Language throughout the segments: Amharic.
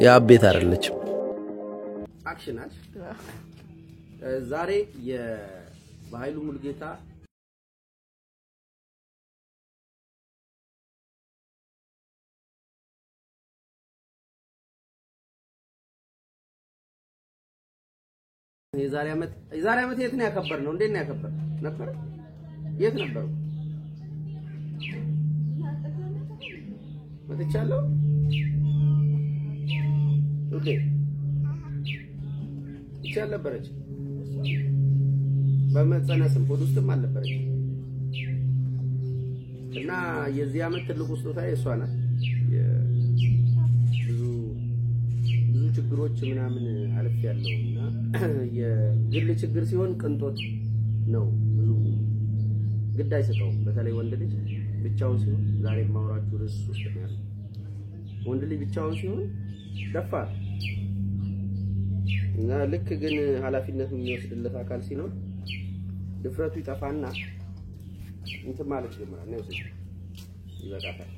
ያ ቤት አይደለች አክሽናል ዛሬ የባይሉ ሙልጌታ የዛሬ አመት የት ነው ያከበርነው እንዴት ነው ያከበር ነበር የት ነበርኩ መጥቻለሁ ኦኬ ይቻል ነበረች በመጸነስም ፖዱስትም አልነበረች እና የዚህ አመት ትልቁ ስጦታ የሷ ናት ብዙ ችግሮች ምናምን አልፍ ያለውና የግል ችግር ሲሆን ቅንጦት ነው ብዙ ግድ አይሰጠውም በተለይ ወንድ ልጅ ብቻውን ሲሆን ዛሬ ማውራችሁ ርዕስ ውስጥ ነው ያለው ወንድ ልጅ ብቻውን ሲሆን ደፋር እና ልክ ግን ኃላፊነት የሚወስድለት አካል ሲኖር ድፍረቱ ይጠፋና እንትን ማለት ጀመረ ነው ይበቃታል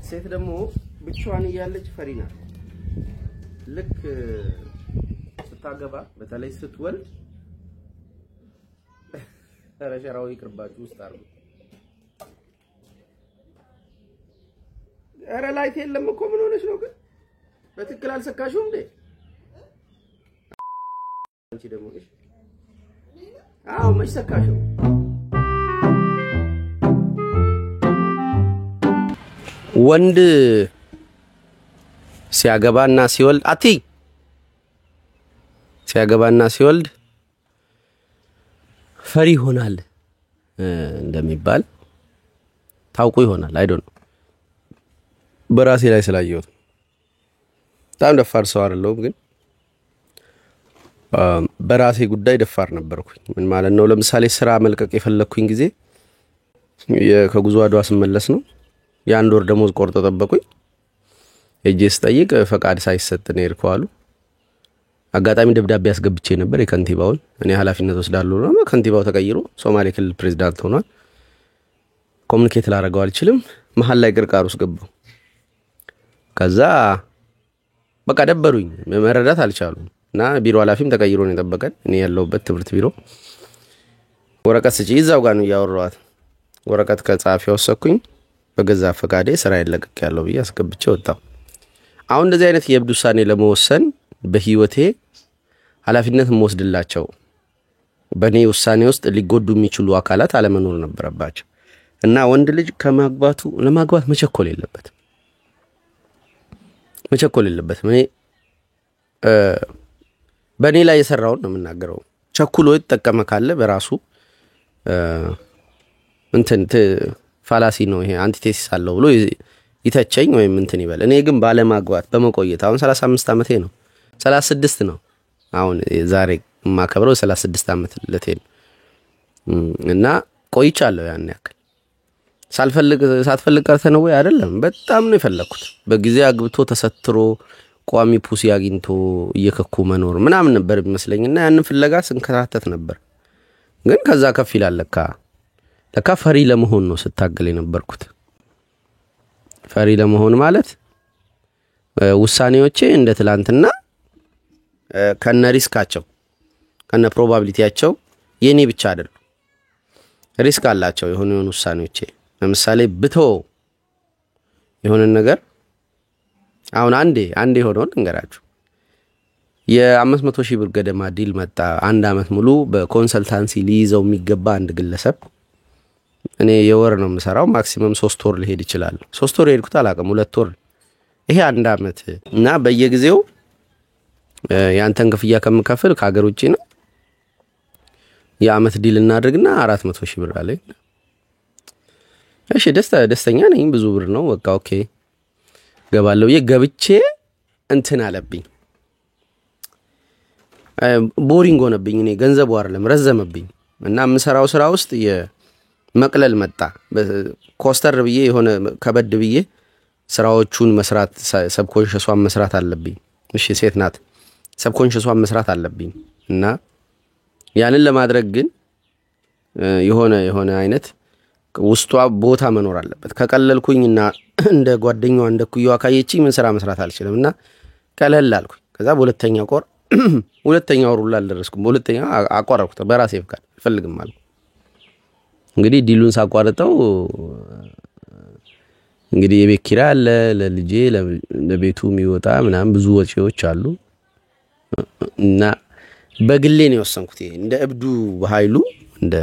ሴት ደግሞ ብቻዋን እያለች ፈሪ ናት ልክ ስታገባ በተለይ ስትወልድ ተረሸራው ይቅርባችሁ ውስጥ አርጉ አረ ላይት የለም እኮ ምን ሆነሽ ነው ግን በትክክል አልሰካሽውም እንዴ አንቺ ደግሞ እሺ አው መች ሰካሽው ወንድ ሲያገባና ሲወልድ ሲያገባና ሲወልድ ፈሪ ይሆናል እንደሚባል ታውቁ ይሆናል አይ ዶንት ኖ በራሴ ላይ ስላየሁት በጣም ደፋር ሰው አይደለሁም ግን በራሴ ጉዳይ ደፋር ነበርኩኝ ምን ማለት ነው ለምሳሌ ስራ መልቀቅ የፈለኩኝ ጊዜ ከጉዞ አድዋ ስመለስ ነው የአንድ ወር ደሞዝ ቆርጦ ጠበቁኝ እጄስ ጠይቅ ፈቃድ ሳይሰጥ ነው ይርኳሉ አጋጣሚ ደብዳቤ ያስገብቼ ነበር የከንቲባውን እኔ ኃላፊነት ወስዳለሁ ነው ከንቲባው ተቀይሮ ሶማሌ ክልል ፕሬዝዳንት ሆኗል ኮሙኒኬት ላደርገው አልችልም መሐል ላይ ቅርቃር ውስጥ ገባው ከዛ በቃ ደበሩኝ መረዳት አልቻሉም እና ቢሮ ኃላፊም ተቀይሮ ነው የጠበቀን እኔ ያለውበት ትምህርት ቢሮ ወረቀት ስጪ ይዛው ጋር ነው ያወራዋት ወረቀት ከጻፊው ወሰኩኝ በገዛ ፈቃዴ ስራ ይለቀቅ ያለው ብዬ አስገብቼ ወጣው አሁን እንደዚህ አይነት የብድ ውሳኔ ለመወሰን በህይወቴ ኃላፊነት መወስድላቸው በኔ ውሳኔ ውስጥ ሊጎዱ የሚችሉ አካላት አለመኖር ነበረባቸው እና ወንድ ልጅ ለማግባት መቸኮል የለበትም እኔ በኔ ላይ የሰራውን ነው የምናገረው ቸኩሎ ይተጠቀመ ካለ በራሱ እንትን ፋላሲ ነው ይሄ አንቲቴሲስ አለው ብሎ ይተቸኝ ወይም እንትን ይበል እኔ ግን ባለማግባት በመቆየት አሁን 35 አመቴ ነው 36 ነው አሁን ዛሬ ማከብረው 36 አመት ለቴ እና ቆይቻለሁ ያን ያክል ሳትፈልግ ቀርተ ነው ወይ አይደለም በጣም ነው የፈለኩት በጊዜ አግብቶ ተሰትሮ ቋሚ ፑሲ አግኝቶ እየከኩ መኖር ምናምን ነበር የሚመስለኝና ያንን ፍለጋ ስንከታተት ነበር ግን ከዛ ከፍ ይላል ለካ ፈሪ ለመሆን ነው ስታገል የነበርኩት ፈሪ ለመሆን ማለት ውሳኔዎቼ እንደ ትላንትና ከነ ሪስካቸው ከነ ፕሮባቢሊቲያቸው የኔ ብቻ አይደለም ሪስክ አላቸው የሆነ ውሳኔዎቼ ለምሳሌ ብቶ የሆነ ነገር አሁን አንዴ ሆኖ እንገራችሁ የ500,000 ብር ገደማ ዲል መጣ አንድ አመት ሙሉ በኮንሰልታንሲ ሊይዘው የሚገባ አንድ ግለሰብ እኔ የወር ነው የምሰራው ማክሲመም 3 ወር ሊሄድ ይችላል 3 ወር ሄድኩት አላቀም 2 ወር ይሄ አንድ አመት እና በየጊዜው ያንተን ክፍያ ከመከፈል ከሀገር ውጪ ነው የአመት ዲል እናድርግና 400,000 ብር አለኝ እሺ ደስተኛ ነኝ ብዙ ብር ነው በቃ ኦኬ ገባለው የገብቼ እንትን አለብኝ ቦሪንግ ሆነብኝ እኔ ገንዘቡ አይደለም ረዘመብኝ እና የምሰራው ስራ ውስጥ የመቅለል መጣ ኮስተር ብዬ የሆነ ከበድ ብዬ ስራዎቹን መስራት ሰብኮንሺየስዋን መስራት አለብኝ እሺ ሴት ናት ሰብኮንሺየስዋን መስራት አለብኝ እና ያንን ለማድረግ ግን የሆነ አይነት ውስጧ ቦታ መኖር አለበት ከቀለልኩኝና እንደ ጓደኛዋ እንደ ኩያዋ ካየችኝ ምን ስራ መስራት አልችልምና ቀለል አልኩኝ። ከዛ በሁለተኛው ቆር ሁለተኛው ሩላ አልደረስኩም። በሁለተኛው አቋረጥኩት በራሴ ፍቃድ አልፈልግም አልኩ። እንግዲህ ዲሉን ሳቋርጠው እንግዲህ የቤት ኪራይ አለ፣ ለልጄ ለቤቱ የሚወጣ ምናምን ብዙ ወጪዎች አሉ እና በግሌ ነው የወሰንኩት። እንደ እብዱ በኃይሉ እንደ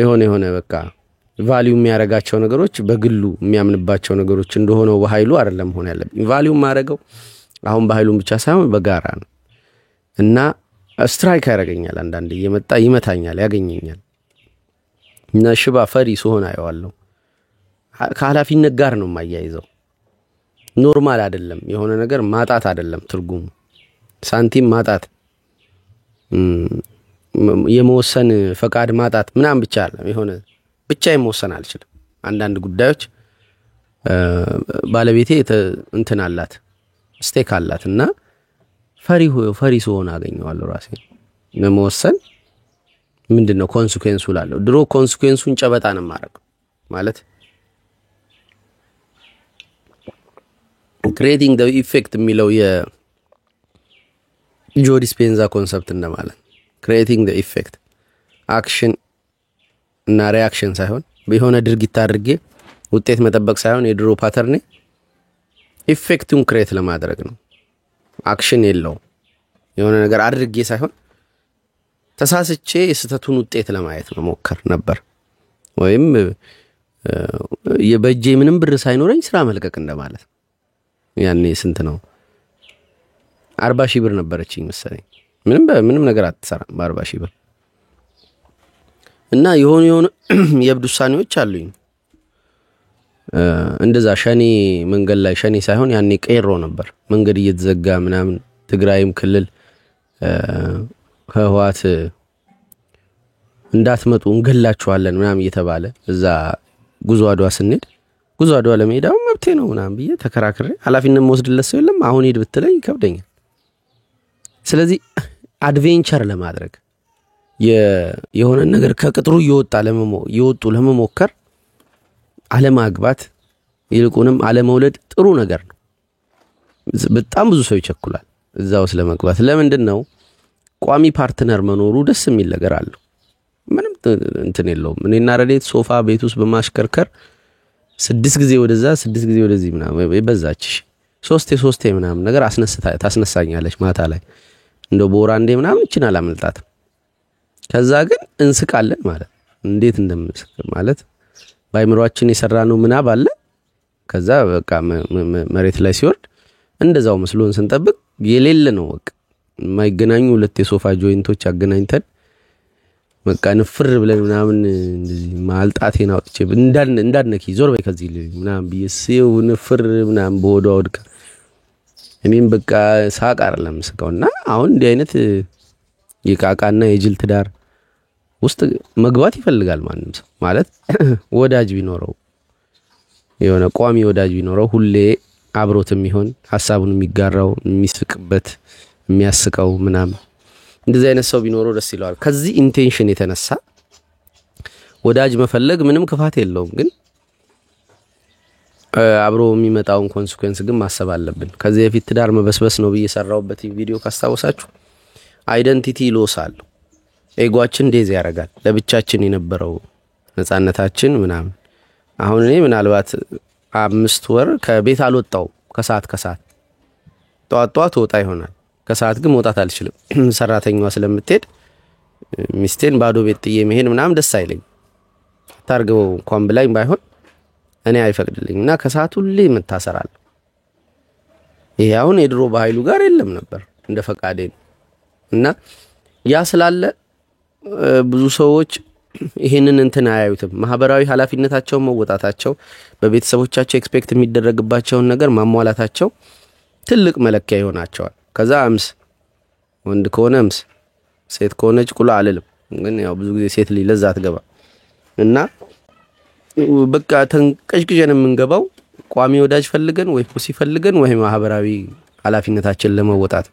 የሆነ በቃ ቫልዩ የሚያረጋቸው ነገሮች በግሉ የሚያምንባቸው ነገሮች እንደሆነው በኃይሉ አይደለም ሆነ ያለብኝ። ቫልዩ ማረጋው አሁን በኃይሉም ብቻ ሳይሆን በጋራ ነው እና ስትራይክ ያረጋኛል። አንዳንዴ እየመጣ ይመታኛል፣ ያገኘኛል እና ሽባ ፈሪ ስሆን አየዋለሁ። ከኃላፊነት ጋር ነው የማያይዘው። ኖርማል አይደለም። የሆነ ነገር ማጣት አይደለም ትርጉሙ። ሳንቲም ማጣት፣ የመወሰን ፈቃድ ማጣት ምናምን ብቻ አይደለም። የሆነ ብቻ የመወሰን አልችልም። አንዳንድ ጉዳዮች ባለቤቴ እንትን አላት፣ ስቴክ አላት እና ፈሪ ስሆን አገኘዋለሁ ራሴ ለመወሰን። ምንድነው ኮንሲኩዌንሱ ላለው ድሮ ኮንሲኩዌንሱን ጨበጣ ነው ማረግ ማለት creating the effect የሚለው የጆ ዲስፔንዛ ኮንሰፕት እንደማለት creating the effect action እና reaction ሳይሆን በሆነ ድርጊት አድርጌ ውጤት መጠበቅ ሳይሆን የድሮ ፓተርኔ ኢፌክቱን ክሬት ለማድረግ ነው። አክሽን የለው የሆነ ነገር አድርጌ ሳይሆን ተሳስቼ የስተቱን ውጤት ለማየት መሞከር ነበር። ወይም የበጄ ምንም ብር ሳይኖረኝ ስራ መልቀቅ እንደማለት። ያኔ ስንት ነው 40,000 ብር ነበረችኝ መሰለኝ። ምንም ነገር አትሰራም በ40,000 ብር እና የሆነ የብዱ ውሳኔዎች አሉኝ። እንደዛ ሸኔ መንገድ ላይ ሸኔ ሳይሆን ያኔ ቀይሮ ነበር መንገድ እየተዘጋ ምናምን ትግራይም ክልል ህዋት እንዳትመጡ እንገላችኋለን ምናምን እየተባለ እዛ ጉዞ አድዋ ስንሄድ ጉዞ አድዋ ለመሄዳው መብቴ ነው ምናምን ብዬ ተከራክሬ ኃላፊነት መወስድለት ሰው የለም። አሁን ሄድ ብትለኝ ይከብደኛል። ስለዚህ አድቬንቸር ለማድረግ የሆነ ነገር ከቅጥሩ ይወጡ ለመሞከር አለማግባት ይልቁንም አለመውለድ ጥሩ ነገር ነው። በጣም ብዙ ሰው ይቸኩላል እዛው ስለመግባት። ለምንድነው ቋሚ ፓርትነር መኖሩ ደስ የሚል ነገር አለው። ምንም እንትን የለውም። እኔና ረዴት ሶፋ ቤት ውስጥ በማሽከርከር 6 ጊዜ ወደዛ 6 ጊዜ ወደዚህ ምናምን ይበዛችሽ 3 ምናምን ነገር ታስነሳኛለች ማታ ላይ እንደው ቦራንዴ ምናምን ይችላል አመልጣት። ከዛ ግን እንስቃለን ማለት እንዴት እንደምንስቅ ማለት ባይምሮአችን የሰራነው ምናብ አለ። ከዛ በቃ መሬት ላይ ሲወርድ እንደዛው መስሎን ስንጠብቅ የሌለ ነው። በቃ የማይገናኙ ሁለት የሶፋ ጆይንቶች አገናኝተን በቃ ንፍር ብለን ምናምን እንደዚህ ማልጣቴን አውጥቼ እንዳነኪ ዞር በይ ከዚህ ምናምን ቢየው ንፍር ምናምን በወዷ ወድቃ እኔም በቃ ሳቅ አይደለም ስቀውና አሁን እንዲህ አይነት የቃቃና የጅል ትዳር ውስጥ መግባት ይፈልጋል ማንም ሰው ማለት ወዳጅ ቢኖረው የሆነ ቋሚ ወዳጅ ቢኖረው ሁሌ አብሮትም ይሆን ሐሳቡን የሚጋራው የሚስቅበት የሚያስቀው ምናምን እንደዚህ አይነት ሰው ቢኖረው ደስ ይላል። ከዚህ ኢንቴንሽን የተነሳ ወዳጅ መፈለግ ምንም ክፋት የለውም። ግን አብሮ የሚመጣውን ኮንሲኩዌንስ ግን ማሰብ አለብን። ከዚህ በፊት ትዳር መበስበስ ነው በየሰራውበት ቪዲዮ ካስታወሳችሁ አይደንቲቲ ሎስ አለው። ኤጓችን ዴዝ ያረጋል። ለብቻችን የነበረው ነፃነታችን ምናምን አሁን እኔ ምናልባት 5 ወር ከቤት አልወጣው ከሰዓት ጧት ወጣ ይሆናል። ከሰዓት ግን መውጣት አልችልም። ሰራተኛዋ ስለምትሄድ ሚስቴን ባዶ ቤት ጥዬ መሄድ ምናምን ደስ አይለኝ። ታርገው እንኳን ብላኝ ባይሆን እኔ አይፈቅድልኝና ከሰዓት ሁሌ መታሰራል። ይሄ አሁን የድሮ በኃይሉ ጋር የለም ነበር እንደ ፈቃዴ እና ያ ስላለ ብዙ ሰዎች ይሄንን እንትን አያዩትም። ማህበራዊ ኃላፊነታቸው መወጣታቸው በቤተሰቦቻቸው ኤክስፔክት የሚደረግባቸው ነገር ማሟላታቸው ትልቅ መለኪያ ይሆናቸዋል። ከዛ አምስ ወንድ ከሆነ አምስ ሴት ከሆነች ቁላ አለልም። ግን ያው ብዙ ጊዜ ሴት ልጅ ለዛ አትገባ እና በቃ ተንቀሽቅሸን የምንገባው ቋሚ ወዳጅ ፈልገን ወይ ፑሲ ፈልገን ወይ ማህበራዊ ኃላፊነታችን ለመወጣት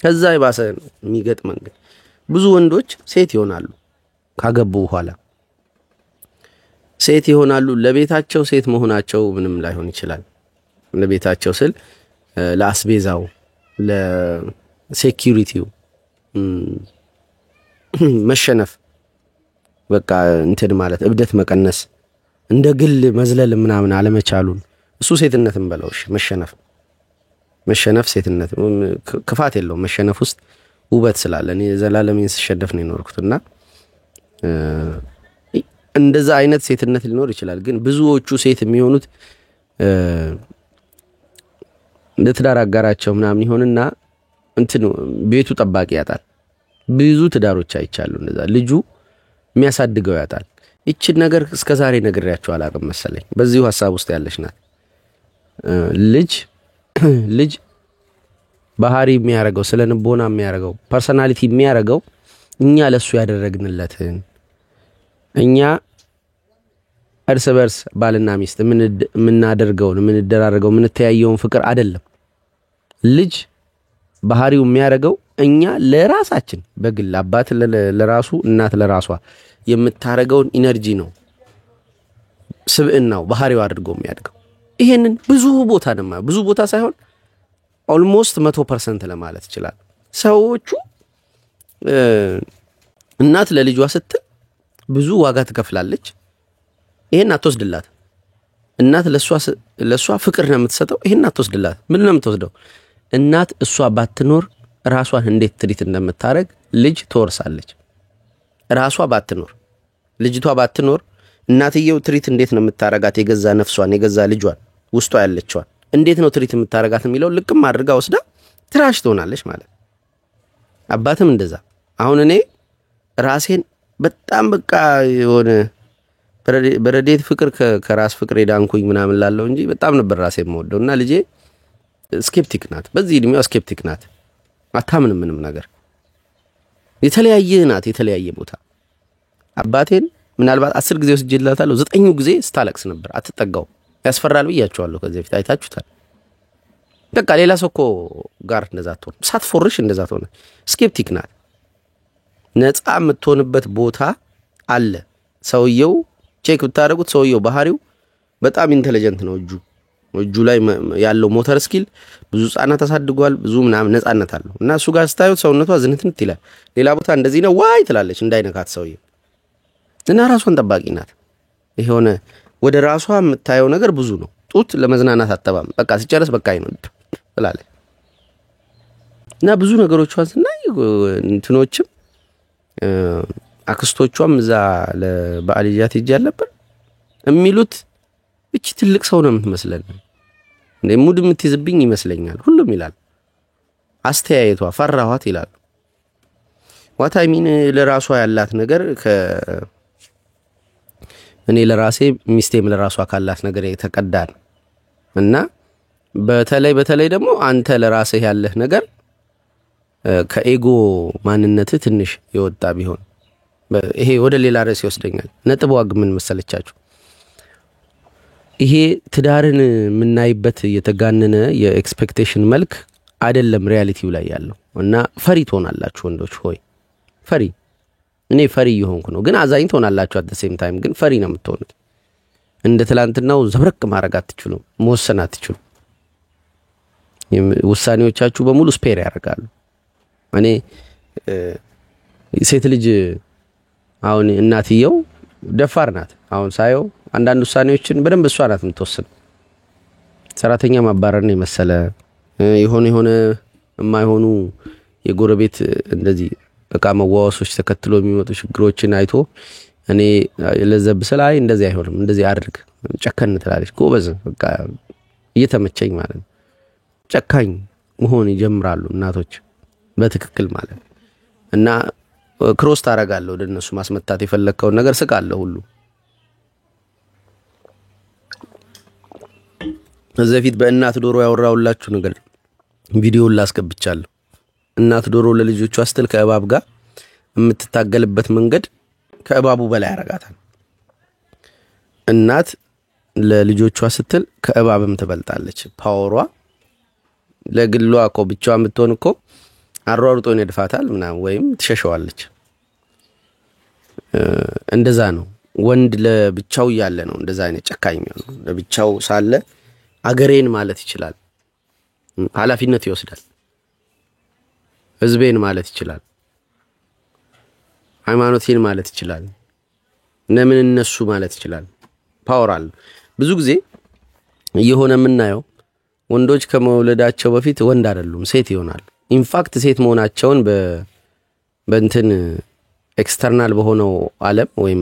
ከዛ ይባሰ የሚገጥመን ብዙ ወንዶች ሴት ይሆናሉ ካገቡ በኋላ ሴት ይሆናሉ ለቤታቸው ሴት መሆናቸው ምንም ላይሆን ይችላል ለቤታቸው ስል ለአስቤዛው ለሴኩሪቲው መሸነፍ በቃ እንትን ማለት እብደት መቀነስ እንደ ግል መዝለል ምናምን አለመቻሉን እሱ ሴትነትን በለውሽ መሸነፍ ሴትነት ክፋት የለውም መሸነፍ ውስጥ ውበት ስላለ እኔ ዘላለሜን ስሸነፍ ነው የኖርኩትና እንደዛ አይነት ሴትነት ሊኖር ይችላል ግን ብዙዎቹ ሴት የሚሆኑት ለትዳር አጋራቸው ምናምን ይሆንና እንትን ቤቱ ጠባቂ ያጣል ብዙ ትዳሮች አይቻሉ እንደዛ ልጁ የሚያሳድገው ያጣል እቺን ነገር እስከዛሬ ነግሬያቸው አላቅም መሰለኝ በዚሁ ሐሳብ ውስጥ ያለሽ ናት ልጅ ባህሪ የሚያረጋው ስለንቦና የሚያረጋው ፐርሰናሊቲ የሚያረጋው እኛ ለሱ ያደረግንለትን እኛ እርስ በርስ ባልና ሚስት ምን ደራረገው ምን ተያየውን ፍቅር አይደለም ልጅ ባህሪው የሚያረጋው እኛ ለራሳችን በግል አባት ለራሱ እናት ለራሷ የምታረገውን ኢነርጂ ነው ስብዕናው ባህሪው አድርገው የሚያድገው ይሄንን ብዙ ቦታ ሳይሆን ኦልሞስት 100% ለማለት ይችላል ሰዎቹ እናት ለልጇ ስትል ብዙ ዋጋ ትከፍላለች ይሄን አትወስድላት እናት ለሷ ፍቅር ነው የምትሰጠው ይሄን አትወስድላት ምን ነው የምትወስደው እናት እሷ ባትኖር ራሷን እንዴት ትሪት እንደምታረግ ልጅ ትወርሳለች ራሷ ባትኖር ልጅቷ ባትኖር እናትየው ትሪት እንዴት ነው የምታረጋት የገዛ ነፍሷን የገዛ ልጇን ውስጧ ያለችዋን እንዴት ነው ትሪት የምታረጋት የሚለው ልቅም አድርጋ ወስዳ ትራሽ ትሆናለች ማለት አባትም እንደዛ አሁን እኔ ራሴን በጣም በቃ የሆነ በረዴት ፍቅር ከራስ ፍቅር ሄዳንኩኝ ምናምን ላለው እንጂ በጣም ነበር ራሴን የምወደውና ልጄ ስኬፕቲክ ናት በዚህ እድሜዋ ስኬፕቲክ ናት አታምንም ምንም ነገር የተለያየ ቦታ አባቴን ምናልባት 10 ጊዜ ወስጄላታለሁ 9 ጊዜ ስታለቅስ ነበር አትጠጋው ያስፈራል ብያቸዋለሁ ከዚህ በፊት አይታችሁታል በቃ ሌላ ሰውኮ ጋር እንደዛ ተሆነ ሳትፎርሽ እንደዛ ተሆነ ስኬፕቲክ ናት ነፃ የምትሆንበት ቦታ አለ ሰውየው ቼክ ብታረጉት ሰውየው ባህሪው በጣም ኢንተለጀንት ነው እጁ ላይ ያለው ሞተር ስኪል ብዙ ጻናት አሳድጓል ብዙ ምናምን ነፃነት አለው እና እሱ ጋር ስታዩት ሰውነቷ ዝንትንት ይላል ሌላ ቦታ እንደዚህ ነው ዋይ ትላለች እንዳይነካት ሰውየው እና ራሷን ጠባቂ ናት ይሄone ወደ ራሷ የምታየው ነገር ብዙ ነው ጡት ለመዝናናት አጠባም በቃ ሲጨርስ በቃ ነው ትላለች እና ብዙ ነገሮቿን ስናይ እንትኖችም አክስቶቿም እዛ ለባልያት ይጃል ነበር የሚሉት እቺ ትልቅ ሰው ነው የምትመስለን ሙድ የምትይዝብኝ ይመስለኛል ሁሉም ይላል አስተያየቷ ፈራኋት ይላል what I mean ለራሷ ያላት ነገር እኔ ለራሴ ሚስቴም ለራሷ ካላት ነገር የተቀዳን እና በተለይ ደግሞ አንተ ለራስህ ያለህ ነገር ከኤጎ ማንነት ትንሽ ይወጣ ቢሆን ይሄ ወደ ሌላ ርዕስ ይወስደኛል ነጥብ ዋግ ምን መሰለቻችሁ ይሄ ትዳርን ምናይበት የተጋነነ የኤክስፔክቴሽን መልክ አይደለም ሪያሊቲው ላይ ያለው እና ፈሪ ትሆናላችሁ ወንዶች ሆይ እኔ ፈሪ ይሆንኩ ነው ግን አዛኝ ትሆናላችሁ at the same time ግን ፈሪ ነው የምትሆኑት እንደ ትላንትናው ዘብረቅ ማረግ አትችሉ መወሰን አትችሉ ውሳኔዎቻችሁ በሙሉ ስፔር ያደርጋሉ እኔ ሴት ልጅ አሁን እናትየው ደፋር ናት አሁን ሳየው አንዳንድ ውሳኔዎችን በደንብ እሷ ናት የምትወስነው ሰራተኛ ማባረር ነው መሰለ የሆነ የማይሆኑ የጎረቤት እንደዚህ በቃ መዋወሶች ተከትሎ የሚመጡ ችግሮችን አይቶ እኔ ለዘብ ስላይ እንደዚህ አይሆንም እንደዚህ አድርግ ጨከን ትላለች ጎበዝ በቃ እየተመቸኝ ማለት ነው ጨካኝ መሆን ይጀምራሉ እናቶች በትክክል ማለት እና ክሮስ ታረጋለሁ ወደነሱ ማስመታት የፈለከው ነገር ስቃለሁ ሁሉ እዘፊት በእናት ዶሮ ያወራውላችሁ ነገር ቪዲዮ ላስገብቻለሁ እናት ዶሮ ለልጆቿ አስተል ከእባብ ጋር የምትታገልበት መንገድ ከእባቡ በላይ ያረጋታል እናት ለልጆቿ ስትል ከእባብም ትበልጣለች ፓወሯ ለግሏ እኮ ብቻዋን ብትሆን እኮ አሯሩጦ ይነድፋታል ምናምን ወይም ትሸሸዋለች እንደዛ ነው ወንድ ለብቻው ያለ ነው እንደዛ አይነት ጨካኝ ነው። ለብቻው ሳለ አገሬን ማለት ይችላል፣ ኃላፊነት ይወስዳል። ህዝቤን ማለት ይችላል፣ ሃይማኖቴን ማለት ይችላል፣ ለምን እነሱ ማለት ይችላል። ፓወር አለ። ብዙ ጊዜ የሆነ የምናየው ወንዶች ከመውለዳቸው በፊት ወንድ አይደሉም ሴት ይሆናሉ። ኢንፋክት ሴት መሆናቸውን በእንትን ኤክስተርናል በሆነው ዓለም ወይም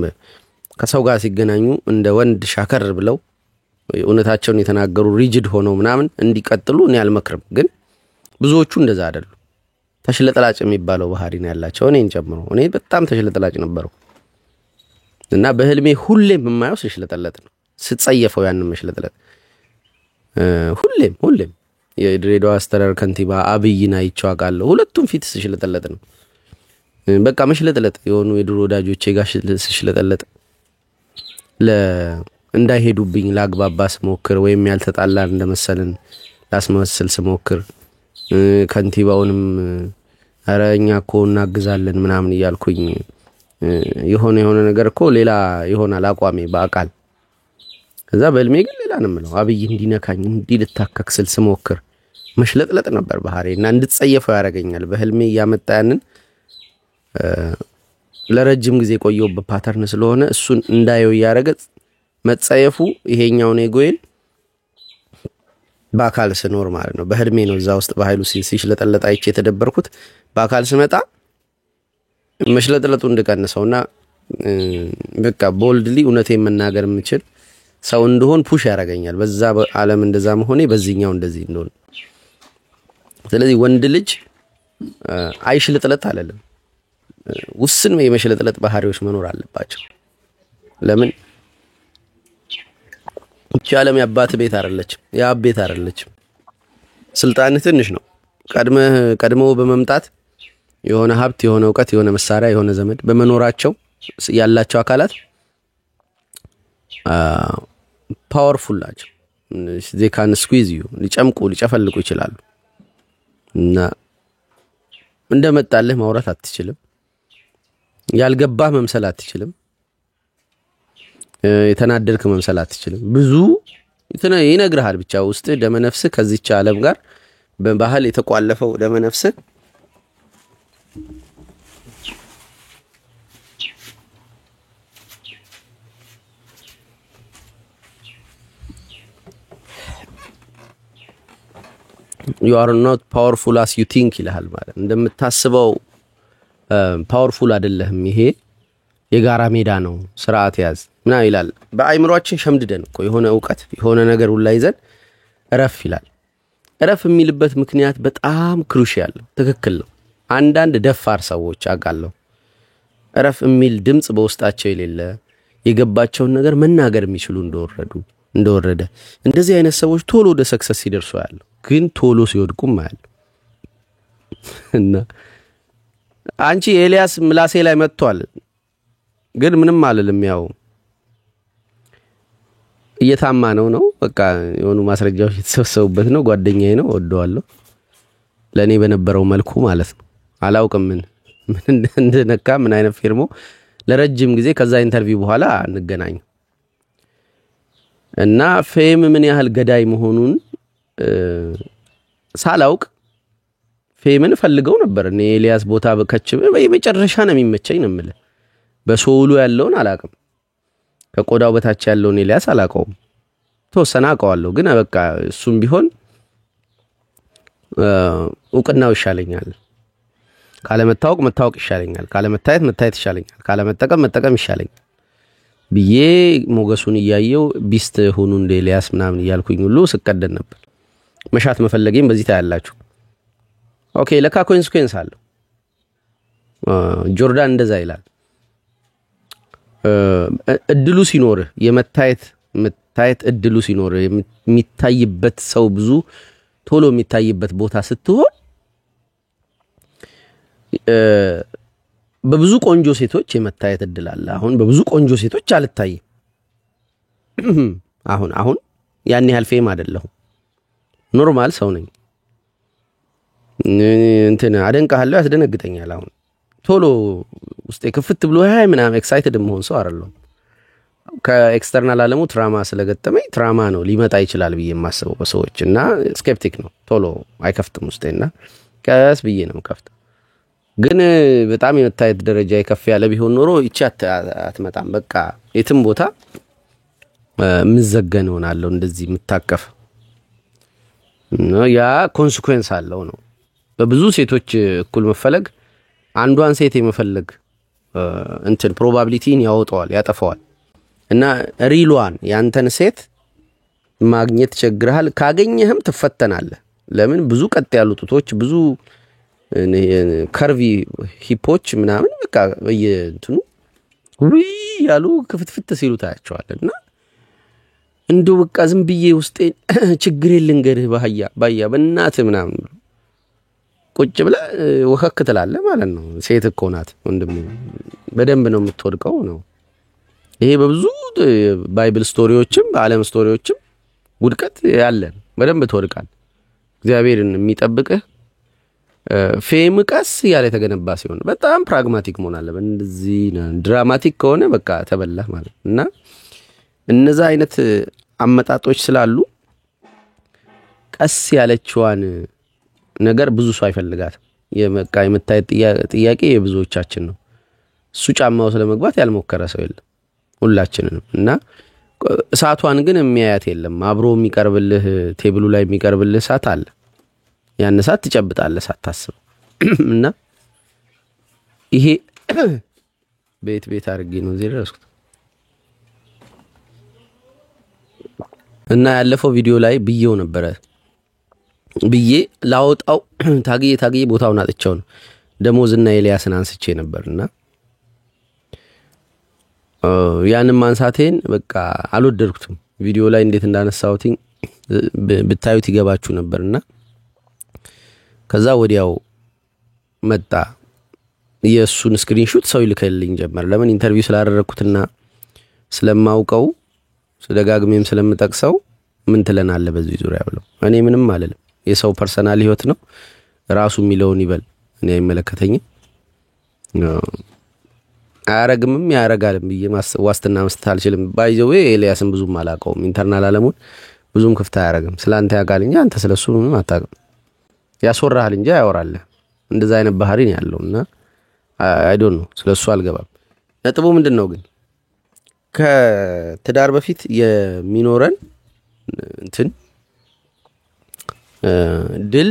ከሰው ጋር ሲገናኙ እንደ ወንድ ሻከር ብለው እውነታቸውን የተናገሩ ሪጅድ ሆነው ምናምን እንዲቀጥሉ እኔ አልመክርም። ግን ብዙዎቹ እንደዛ አይደሉ። ተሽለጠላጭ የሚባለው ባህሪ ነው ያላቸው። እኔን ጨምሮ እኔ በጣም ተሽለጠላጭ ነበርኩ እና በህልሜ ሁሌም የማየው ሲሽለጠለጥ ነው። ስትጸየፈው ያንን መሽለጠለጥ ሁሌም የድሬዳዋ አስተዳደር ከንቲባ አብይን አይቼው አውቃለሁ። ሁለቱም ፊት ሲሽለጠለጥ ነው። በቃ መሽለጠለጥ የሆኑ የድሮ ወዳጆቼ ጋር ሲሽለጠለጥ እንዳይሄዱብኝ ላግባባ ስሞክር ወይም ያልተጣላን እንደመሰለን ላስመስል ስሞክር ከንቲባውንም አረኛ እኮ እናግዛለን ምናምን እያልኩኝ የሆነ ነገር እኮ ሌላ ይሆናል አቋሜ በአቃል። ከዛ በልሜ ግን ሌላ ነው የምለው። አብይ እንዲነካኝ እንዲልታከክስል ስሞክር መሽለጥለጥ ነበር ባህሪና እንድትጸየፈው ያደርገኛል። በህልሜ ያመጣ ያንን ለረጅም ጊዜ ቆየውበት ፓተርን ስለሆነ እሱን እንዳየው ያረገ መጸየፉ ይሄኛውን ኤጎዬን በአካል ስኖር ማለት ነው። በህልሜ ነው እዛ ውስጥ በኃይሉ ሲሽለጠለጥ አይቼ የተደበርኩት። በአካል ስመጣ መሽለጥለጡ እንደቀነሰውና በቃ ቦልድሊ እውነቴን መናገር የምችል ሰው እንደሆን ፑሽ ያደርገኛል። በዛ ዓለም እንደዛ መሆኔ በዚህኛው እንደዚህ እንደሆነ። ስለዚህ ወንድ ልጅ አይሽለጥለጥ አይደለም፣ ውስን የመሽለጥለጥ ባህሪዎች መኖር አለባቸው። ለምን እቺ ዓለም ያባት ቤት አይደለችም፣ ያብ ቤት አይደለችም። ስልጣን ትንሽ ነው። ቀድመው በመምጣት የሆነ ሀብት፣ የሆነ ዕውቀት፣ የሆነ መሳሪያ፣ የሆነ ዘመድ በመኖራቸው ያላቸው አካላት ፓወርፉል ናቸው። they can squeeze you ሊጨምቁ ሊጨፈልቁ ይችላሉ እና እንደመጣልህ ማውራት አትችልም። ያልገባህ መምሰል አትችልም። የተናደድክ መምሰል አትችልም። ብዙ ይነግርሃል። ብቻ ውስጥ ደመነፍስ ከዚህች ዓለም ጋር በባህል የተቋለፈው ደመነፍስ you are not powerful as you think ይልሃል ማለት እንደምታስበው ፓወርፉል አይደለህም። ይሄ የጋራ ሜዳ ነው፣ ስርዓት ያዝ ምና ይላል። በአይምሮአችን ሸምድደን እኮ የሆነ ዕውቀት የሆነ ነገር ሁሉ ይዘን እረፍ ይላል። እረፍ የሚልበት ምክንያት በጣም ክሩሺያል ነው፣ ትክክል ነው። አንዳንድ ደፋር ሰዎች አውቃለሁ እረፍ የሚል ድምጽ በውስጣቸው የሌለ የገባቸውን ነገር መናገር የሚችሉ እንደወረደ እንደዚህ አይነት ሰዎች ቶሎ ወደ ሰክሰስ ሲደርሱ ያለው ግን ቶሎ ሲወድቁም ማለት እና አንቺ ኤልያስ ምላሴ ላይ መጥቷል ግን ምንም አልልም። ያው እየታማ ነው በቃ የሆኑ ማስረጃዎች የተሰበሰቡበት ነው። ጓደኛዬ ነው፣ ወደዋለሁ። ለኔ በነበረው መልኩ ማለት ነው። አላውቅም ምን እንደነካ ምን አይነት ፊርሞ ለረጅም ጊዜ ከዛ ኢንተርቪው በኋላ እንገናኝ እና ፌም ምን ያህል ገዳይ መሆኑን ሳላውቅ ፌምን ፈልገው ነበር። እኔ ኤልያስ ቦታ በከችበ በመጨረሻ ነው የሚመቸኝ ነው የምልህ። በሶሉ ያለውን አላውቅም፣ ከቆዳው በታች ያለውን ኤልያስ አላውቀውም። ተወሰነ አውቀዋለሁ ግን በቃ እሱም ቢሆን እውቅናው ይሻለኛል። ካለመታወቅ መታወቅ ይሻለኛል፣ ካለመታየት መታየት ይሻለኛል፣ ካለመጠቀም ይሻለኛል ብዬ ሞገሱን እያየው ቢስት ሆኑ እንደ ኤልያስ ምናምን እያልኩኝ ሁሉ ስቀደን ነበር። መሻት መፈለጌም በዚህ ታያላችሁ። ኦኬ ለካ ኮንሲኩዌንስ አለው። ጆርዳን እንደዛ ይላል። እድሉ ሲኖር የመታየት እድሉ ሲኖር የሚታይበት ሰው ብዙ ቶሎ የሚታይበት ቦታ ስትሆን በብዙ ቆንጆ ሴቶች የመታየት እድል አለ። አሁን በብዙ ቆንጆ ሴቶች አልታይም። አሁን ያን ያህል ፌም አይደለሁ፣ ኖርማል ሰው ነኝ። እንትን አደንቃለሁ፣ ያስደነግጠኛል። አሁን ቶሎ ውስጤ ክፍት ብሎ ምናምን ኤክሳይትድ መሆን ሰው አይደለም። ከኤክስተርናል ዓለሙ ትራማ ስለገጠመኝ ትራማ ነው ሊመጣ ይችላል ብዬ የማስበው በሰዎች እና ስኬፕቲክ ነው። ቶሎ አይከፍትም ውስጤና ቀስ ብዬ ነው ከፍት። ግን በጣም የመታየት ደረጃ የከፍ ያለ ቢሆን ኖሮ ይቺ አትመጣም። በቃ የትም ቦታ ምዘገን ሆናለሁ እንደዚህ ምታቀፍ ነው። ያ ኮንሲኩዌንስ አለው ነው። በብዙ ሴቶች እኩል መፈለግ አንዷን ሴት የመፈለግ እንትን ፕሮባቢሊቲን ያወጣዋል ያጠፋዋል። እና ሪሏን ያንተን ሴት ማግኘት ቸግረሃል። ካገኘህም ትፈተናለህ። ለምን ብዙ ቀጥ ያሉ ጡቶች ብዙ ከርቪ ሂፖች ምናምን በቃ በየእንትኑ ውይ ያሉ ክፍትፍት ሲሉ ታያቸዋልና እንደው በቃ ዝም ብዬ ውስጤ ችግር ልንገርህ ባያ በእናትህ ምናምን ቁጭ ብለ ወከክ ትላለህ ማለት ነው። ሴት እኮ ናት ወንድም በደንብ ነው የምትወድቀው ነው። ይሄ በብዙ ባይብል ስቶሪዎችም በዓለም ስቶሪዎችም ውድቀት ያለን በደንብ ትወድቃል። እግዚአብሔርን የሚጠብቅህ ፌም ቀስ ያለ የተገነባ ሲሆን በጣም ፕራግማቲክ መሆን አለበት። እንደዚህ ድራማቲክ ከሆነ በቃ ተበላህ ማለት እና እነዛ አይነት አመጣጦች ስላሉ ቀስ ያለችዋን ነገር ብዙ ሰው አይፈልጋት። የመቃ የመታየት ጥያቄ የብዙዎቻችን ነው። እሱ ጫማው ስለመግባት ያልሞከረ ሰው የለም ሁላችንንም። እና እሳቷን ግን የሚያያት የለም። አብሮ የሚቀርብልህ ቴብሉ ላይ የሚቀርብልህ እሳት አለ። ያን እሳት ትጨብጣለህ ሳታስብ። እና ይሄ ቤት አድርጌ ነው እዚህ ደረስኩት። እና ያለፈው ቪዲዮ ላይ ብዬው ነበረ ብዬ ላውጣው ታግዬ ቦታውን አጥቻው ነው ደሞዝና ኤልያስን አንስቼ ነበርና ያንን ማንሳቴን በቃ አልወደድኩትም። ቪዲዮ ላይ እንዴት እንዳነሳሁት ብታዩት ይገባችሁ ነበርና ከዛ ወዲያው መጣ የሱን ስክሪንሾት ሰው ይልከልኝ ጀመር። ለምን ኢንተርቪው ስላደረኩትና ስለማውቀው ስለጋግሜም ስለምጠቅሰው ምን ትለናለህ በዚህ ዙሪያ ብለው እኔ ምንም አልልም። የሰው ፐርሰናል ህይወት ነው ራሱ የሚለውን ይበል እኔ አይመለከተኝም። አያረግምም ያረጋልም ብዬ ዋስትና መስጠት አልችልም። ባይዘው ኤልያስን ብዙም አላውቀውም። ኢንተርናል ዓለሙን ብዙም ክፍት አያረግም። ስላንተ ያውቃልኛ አንተ ስለሱ ምንም አታውቅም። ያስወራሃል እንጂ አያወራልህ። እንደዛ አይነት ባህሪ ነው ያለውና አይ ዶንት ኖ ስለሱ አልገባም። ነጥቡ ምንድነው ግን ከትዳር በፊት የሚኖረን እንትን ድል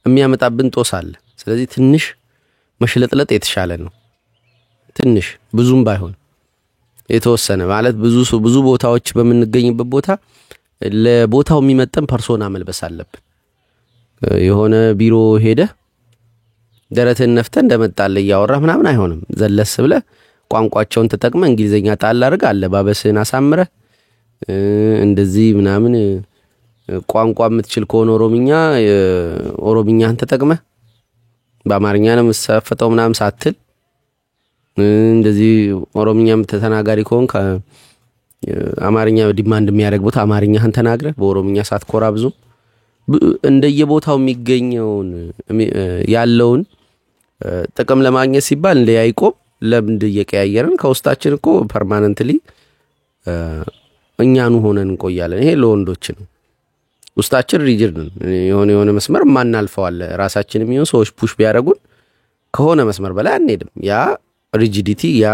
የሚያመጣብን ጦስ አለ። ስለዚህ ትንሽ መሽለጥለጥ የተሻለ ነው። ትንሽ ብዙም ባይሆን የተወሰነ ማለት ብዙ ቦታዎች በመንገኝበት ቦታ ለቦታው የሚመጣን ፐርሶና መልበስ አለብን። የሆነ ቢሮ ሄደ ደረትን ነፍተ እንደመጣለ ያወራ ምናምን አይሆንም። ዘለስ ብለ ቋንቋቸውን ተጠቅመ እንግሊዘኛ ጣል አድርገህ አለባበስህን አሳምረህ እንደዚህ ምናምን ቋንቋ የምትችል ከሆነ ኦሮምኛን ተጠቅመህ በአማርኛ ነው የምትሰፈተው ምናምን ሳትል እንደዚህ ኦሮምኛም ተናጋሪ ከሆን አማርኛ ዲማንድ የሚያደርግ ቦታ አማርኛህን ተናግረህ በኦሮምኛ ሳትኮራ ብዙ እንደየቦታው የሚገኘውን ያለውን ጥቅም ለማግኘት ሲባል እንደ ያዕቆብ ለምንድ እየቀያየርን ከውስጣችን እኮ ፐርማነንትሊ እኛኑ ሆነን እንቆያለን። ይሄ ለወንዶች ነው። ውስጣችን ሪጅድ ነው። የሆነ መስመር ማናልፈው አለ። ራሳችንም ይሁን ሰዎች ፑሽ ቢያደርጉን ከሆነ መስመር በላይ አንሄድም። ያ ሪጂዲቲ ያ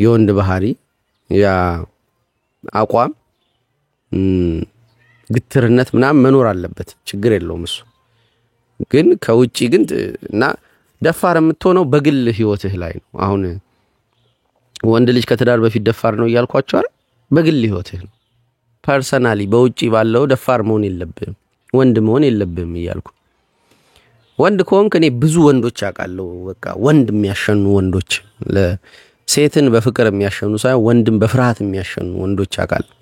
የወንድ ባህሪ ያ አቋም ግትርነት ምናምን መኖር አለበት። ችግር የለውም እሱ። ግን ከውጪ ግን እና ደፋር የምትሆነው በግል ህይወትህ ላይ ነው። አሁን ወንድ ልጅ ከትዳር በፊት ደፋር ነው እያልኳቸው አይደል? በግል ህይወትህ ነው። ፐርሰናሊ በውጪ ባለው ደፋር መሆን የለብህም፣ ወንድ መሆን የለብህም እያልኩ ወንድ ከሆንክ እኔ ብዙ ወንዶች አውቃለሁ። በቃ ወንድ የሚያሸኑ ወንዶች ለሴትን በፍቅር የሚያሸኑ ሳይሆን ወንድም በፍርሃት የሚያሸኑ ወንዶች አውቃለሁ።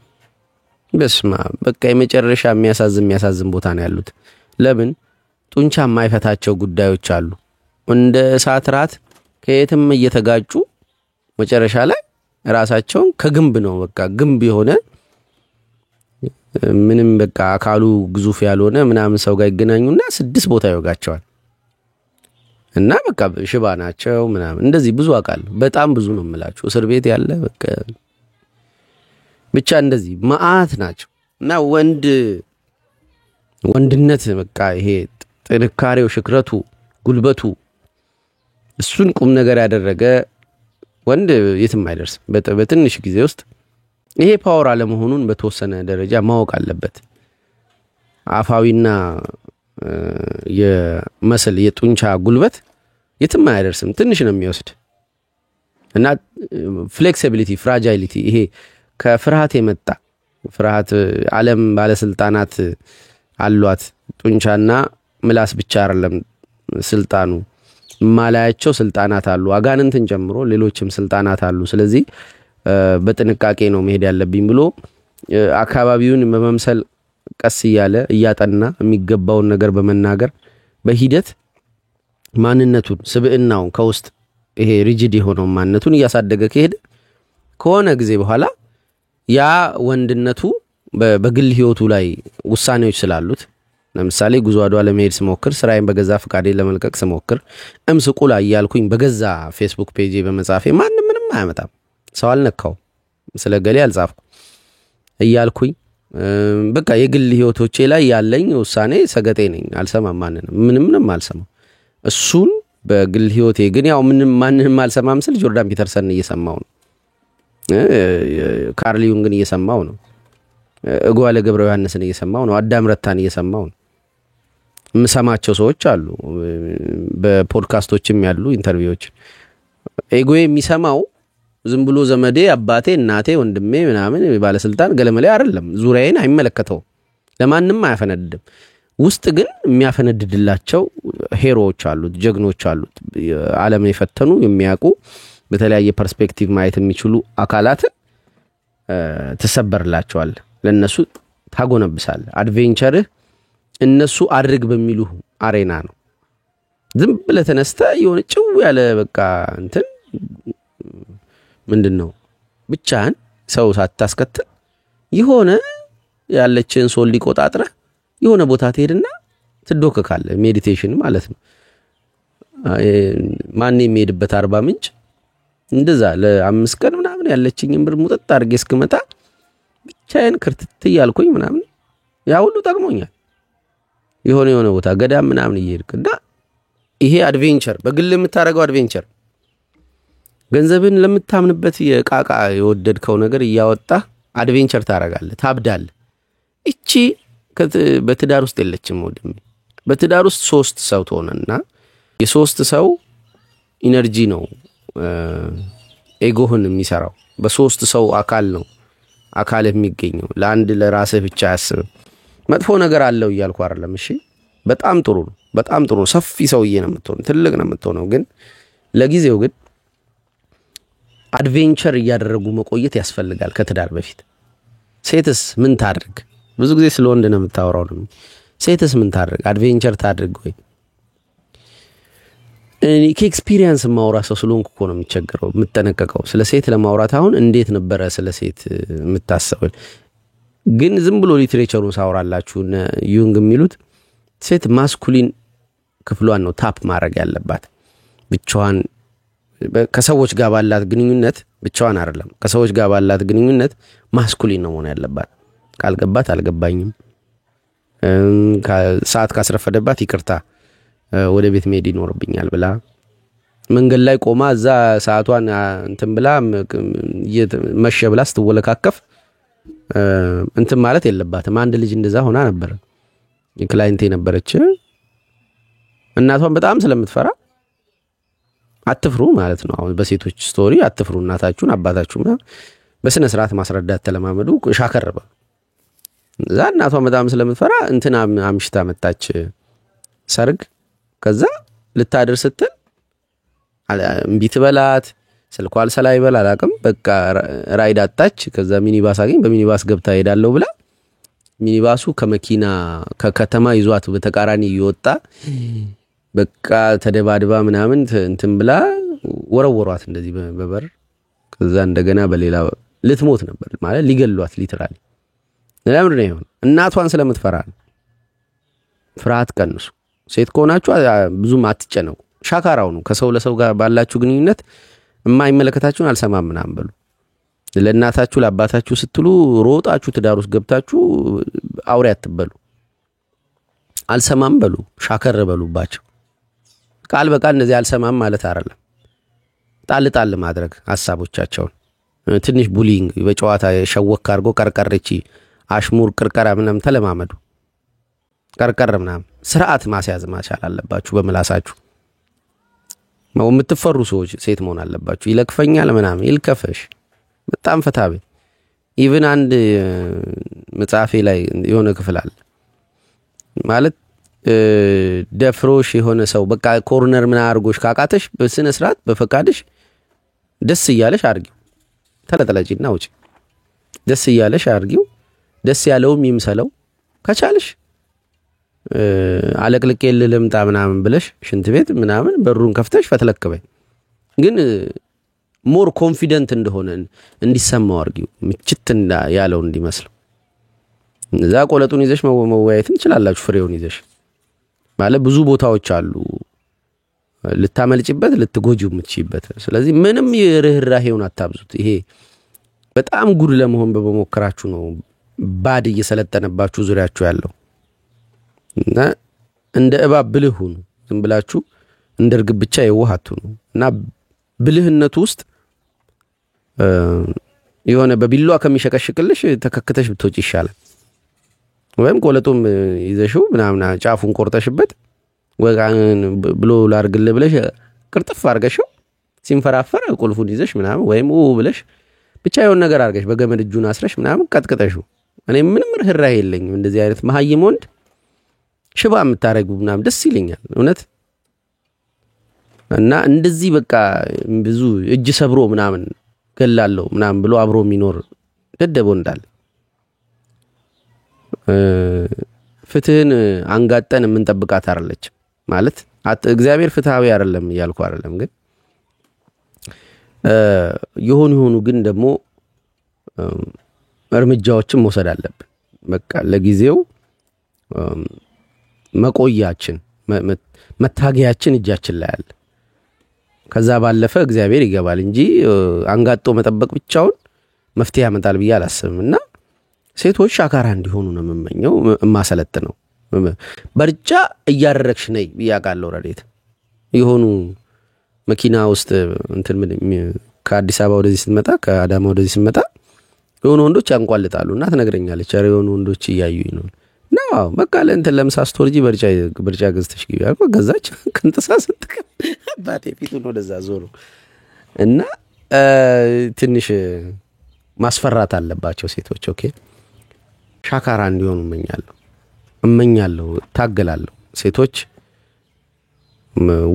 በስማ በቃ የመጨረሻ የሚያሳዝን ቦታ ነው ያሉት። ለምን ጡንቻ የማይፈታቸው ጉዳዮች አሉ። እንደ እሳት ራት ከየትም እየተጋጩ መጨረሻ ላይ ራሳቸውን ከግንብ ነው በቃ ግንብ የሆነ ምንም በቃ አካሉ ግዙፍ ያልሆነ ምናምን ሰው ጋር ይገናኙና 6 ቦታ ይወጋቸዋል። እና በቃ ሽባ ናቸው ምናምን እንደዚህ ብዙ አውቃለሁ። በጣም ብዙ ነው የምላችሁ እስር ቤት ያለ በቃ ብቻ እንደዚህ መዓት ናቸው። እና ወንድነት በቃ ይሄ ጥንካሬው፣ ሽክረቱ፣ ጉልበቱ እሱን ቁም ነገር ያደረገ ወንድ የትም አይደርስም። በትንሽ ጊዜ ውስጥ ይሄ ፓወር አለመሆኑን በተወሰነ ደረጃ ማወቅ አለበት። አፋዊና የመስል የጡንቻ ጉልበት የትም አይደርስም፣ ትንሽ ነው የሚወስድ። እና ፍሌክሲቢሊቲ፣ ፍራጃይሊቲ ይሄ ከፍርሃት የመጣ ፍርሃት ዓለም ባለስልጣናት አሏት። ጡንቻና ምላስ ብቻ አይደለም ስልጣኑ፣ ማላያቸው ስልጣናት አሉ፣ አጋንንትን ጨምሮ ሌሎችም ስልጣናት አሉ። ስለዚህ በጥንቃቄ ነው መሄድ ያለብኝ ብሎ አካባቢውን በመምሰል ቀስ እያለ እያጠና የሚገባውን ነገር በመናገር በሂደት ማንነቱን ስብዕናውን ከውስጥ ይሄ ሪጂድ የሆነው ማንነቱን እያሳደገ ከሄደ ከሆነ ጊዜ በኋላ ያ ወንድነቱ በግል ህይወቱ ላይ ውሳኔዎች ስላሉት ለምሳሌ ጉዞ አድዋ ለመሄድ ስሞክር፣ ስራዬን በገዛ ፍቃዴ ለመልቀቅ ስሞክር፣ እምስቁላ እያልኩኝ በገዛ ፌስቡክ ፔጅ በመጻፌ ማንንም ምንም አያመጣም፣ ሰው አልነካው፣ ስለ ገሌ አልጻፍኩ እያልኩኝ በቃ የግል ህይወቶቼ ላይ ያለኝ ውሳኔ ሰገጤ ነኝ፣ አልሰማም፣ ምንም አልሰማም። እሱን በግል ህይወቴ ግን ያው ማንንም አልሰማም ስል ጆርዳን ፒተርሰን እየሰማው ነው፣ ካርል ዩንግን እየሰማው ነው፣ እጓለ ገብረ ዮሐንስን እየሰማው ነው፣ አዳም ረታን እየሰማው ነው። የምሰማቸው ሰዎች አሉ፣ በፖድካስቶችም ያሉ ኢንተርቪዎች። ኤጎዬ የሚሰማው ዝም ብሎ ዘመዴ፣ አባቴ፣ እናቴ፣ ወንድሜ ምናምን ባለስልጣን ገለመሌ አይደለም። ዙሪያዬን አይመለከተው፣ ለማንም አያፈነድድም። ውስጥ ግን የሚያፈነድድላቸው ሄሮዎች አሉት፣ ጀግኖች አሉት፣ ዓለም የፈተኑ የሚያውቁ በተለያየ ፐርስፔክቲቭ ማየት የሚችሉ አካላት ተሰበርላቸዋል። ለነሱ ታጎነብሳል። አድቬንቸርህ እነሱ አድርግ በሚሉ አሬና ነው። ዝም ብለህ ተነስተህ የሆነ ጭው ያለ በቃ እንትን ምንድነው ብቻህን ሰው ሳታስከትል የሆነ ያለችን ሶል ሊቆጣጥረህ የሆነ ቦታ ትሄድና ትዶከካለህ። ሜዲቴሽን ማለት ነው። ማን የሚሄድበት 40 ምንጭ እንደዛ ለ5 ቀን ምናምን ያለችኝን ብር ሙጠጥ አድርጌ እስክመጣ ብቻዬን ክርትት እያልኩኝ ምናምን ያ ሁሉ ጠቅሞኛል። የሆነ ቦታ ገዳም ምናምን እየሄድክና ይሄ አድቬንቸር በግል የምታረጋው አድቬንቸር ገንዘብን ለምታምንበት የቃቃ የወደድከው ነገር እያወጣ አድቬንቸር ታረጋለህ፣ ታብዳለህ። እቺ በትዳር ውስጥ የለችም ወንድሜ። በትዳር ውስጥ 3 ሰው ተሆነና የ3 ሰው ኢነርጂ ነው ኤጎህን የሚሰራው። በ3 ሰው አካል ነው አካል የሚገኘው። ለአንድ ለራስህ ብቻ አያስብም። መጥፎ ነገር አለው እያልኩ አይደለም። እሺ በጣም ጥሩ ነው፣ በጣም ጥሩ ሰፊ ሰውዬ ነው የምትሆነው፣ ትልቅ ነው የምትሆነው። ግን ለጊዜው ግን አድቬንቸር እያደረጉ መቆየት ያስፈልጋል ከትዳር በፊት። ሴትስ ምን ታድርግ? ብዙ ጊዜ ስለ ወንድ ነው የምታወራው ነው። ሴትስ ምን ታድርግ? አድቬንቸር ታድርግ ወይ? እኔ ከኤክስፒሪየንስ ማውራ ሰው ስለሆንኩ እኮ ነው የሚቸገረው፣ የምጠነቀቀው ስለ ሴት ለማውራት። አሁን እንዴት ነበረ ስለ ሴት የምታስበው? ግን ዝም ብሎ ሊትሬቸሩን ሳውራላችሁ ዩንግ የሚሉት ሴት ማስኩሊን ክፍሏን ነው ታፕ ማድረግ ያለባት። ብቻዋን ከሰዎች ጋር ባላት ግንኙነት ብቻዋን አይደለም፣ ከሰዎች ጋር ባላት ግንኙነት ማስኩሊን ነው መሆን ያለባት። ካልገባት አልገባኝም፣ ሰዓት ካስረፈደባት ይቅርታ ወደ ቤት መሄድ ይኖርብኛል ብላ መንገድ ላይ ቆማ እዛ ሰዓቷን እንትን ብላ መሸ ብላ ስትወለካከፍ እንትን ማለት የለባትም። አንድ ልጅ እንደዛ ሆና ነበር፣ የክላይንቴ ነበረች። እናቷን በጣም ስለምትፈራ አትፍሩ ማለት ነው። አሁን በሴቶች ስቶሪ አትፍሩ፣ እናታችሁን አባታችሁን በስነ ስርዓት ማስረዳት ተለማመዱ። ሻከረበ እዛ እናቷን በጣም ስለምትፈራ እንትና አምሽታ መጣች ሰርግ። ከዛ ልታደር ስትል እምቢ በላት፣ ስልኳ አልሰላይ በላ አላቅም። በቃ ራይድ አጣች። ከዛ ሚኒባስ አገኝ፣ በሚኒባስ ገብታ ሄዳለሁ ብላ ሚኒባሱ ከመኪና ከከተማ ይዟት በተቃራኒ ይወጣ። በቃ ተደባድባ ምናምን እንትን ብላ ወረወሯት እንደዚህ በበር። ከዛ እንደገና በሌላ ልትሞት ነበር ማለት ሊገሏት ሊትራሊ። ለምን ነው ይሆን? እናቷን ስለምትፈራ። ፍርሃት ቀንሱ። ሴት ከሆናችሁ ብዙም አትጨነቁ። ሻካራው ነው። ከሰው ለሰው ጋር ባላችሁ ግንኙነት የማይመለከታችሁን አልሰማም ምናምን በሉ። ለእናታችሁ ለአባታችሁ ስትሉ ሮጣችሁ ትዳር ውስጥ ገብታችሁ አውሬ አትበሉ። አልሰማም በሉ፣ ሻከር በሉባቸው። ቃል በቃል እንደዚህ አልሰማም ማለት አይደለም። ጣል ማድረግ ሐሳቦቻቸውን ትንሽ ቡሊንግ በጨዋታ ሸወክ አድርጎ ቀርቀርቺ አሽሙር ቅርቀራ ምናምን ተለማመዱ። ቀርቀር ምናምን ስርዓት ማስያዝ ማቻል አለባችሁ። በመላሳችሁ ነው የምትፈሩ ሰዎች ሴት መሆን አለባችሁ። ይለክፈኛል ምናምን ይልከፈሽ። በጣም ፈታቤ ኢቭን አንድ መጽሐፌ ላይ የሆነ ክፍል አለ ማለት ደፍሮሽ የሆነ ሰው በቃ ኮርነር ምን አርጎሽ ካቃተሽ በስነ ስርዓት በፈቃድሽ ደስ ይያለሽ አርጊው። ተለጠለጪና ውጪ። ደስ ይያለሽ አርጊው። ደስ ያለውም ይምሰለው። ከቻለሽ አለቅልቄ ልምጣ ምናምን ብለሽ ሽንት ቤት ምናምን በሩን ከፍተሽ ፈትለከበይ። ግን ሞር ኮንፊደንት እንደሆነ እንዲሰማው አርጊው። ምችትና ያለው እንዲመስለው። እዛ ቆለጡን ይዘሽ መወያየትም ትችላላችሁ። ፍሬውን ይዘሽ ማለት ብዙ ቦታዎች አሉ ልታመልጭበት ልትጎጂው የምትችይበት። ስለዚህ ምንም የርህራሄውን አታብዙት። ይሄ በጣም ጉድ ለመሆን በመሞከራችሁ ነው ባድ እየሰለጠነባችሁ ዙሪያችሁ ያለው። እና እንደ እባብ ብልህ ሁኑ። ዝም ብላችሁ እንደ እርግብ ብቻ የዋሃቱ ነው። እና ብልህነቱ ውስጥ የሆነ በቢላዋ ከሚሸቀሽቅልሽ ተከክተሽ ብትወጪ ይሻላል። ወይም ቆለጡም ይዘሽው ምናምን ጫፉን ቆርጠሽበት ወጋን ብሎ ላርግልህ ብለሽ ቅርጥፍ አርገሽው ሲንፈራፈር ቁልፉን ይዘሽ ምናምን ወይም ብለሽ ብቻ የሆነ ነገር አርገሽ በገመድ እጁን አስረሽ ምናምን ቀጥቅጠሽው። እኔ ምንም ርህራሄ የለኝም እንደዚህ አይነት መሀይም ወንድ ሽባ የምታረጉ ምናምን ደስ ይለኛል እውነት። እና እንደዚህ በቃ ብዙ እጅ ሰብሮ ምናምን ገላለው ምናምን ብሎ አብሮ የሚኖር ደደቦ እንዳለ ፍትህን አንጋጠን የምንጠብቃት አይደለች ማለት እግዚአብሔር ፍትሃዊ አይደለም እያልኩ አይደለም። ግን የሆኑ ግን ደግሞ እርምጃዎችን መውሰድ አለብን። በቃ ለጊዜው መቆያችን መታገያችን እጃችን ላይ አለ። ከዛ ባለፈ እግዚአብሔር ይገባል እንጂ አንጋጦ መጠበቅ ብቻውን መፍትሄ ያመጣል ብዬ አላስብምና ሴቶች ሻካራ እንዲሆኑ ነው የምመኘው። ማሰለጥነው በርጫ እያረክሽ ነይ ብያቃለው። ረዴት የሆኑ መኪና ውስጥ እንትን ከአዲስ አበባ ወደዚህ ስትመጣ ከአዳማ ወደዚህ ስትመጣ የሆኑ ወንዶች ያንቋልጣሉና ትነግረኛለች። አረ የሆኑ ወንዶች እያዩኝ ነው ነው በቃ ለእንትን ለምሳ ስቶርጂ በርጫ ገዝተሽ ግቢ አልኩ። ገዛች ክንጥሳ ስትቀም አባቴ ፊቱን ወደዛ ዞሮ እና ትንሽ ማስፈራት አለባቸው ሴቶች። ኦኬ ሻካራ እንዲሆኑ እመኛለሁ ታገላለሁ። ሴቶች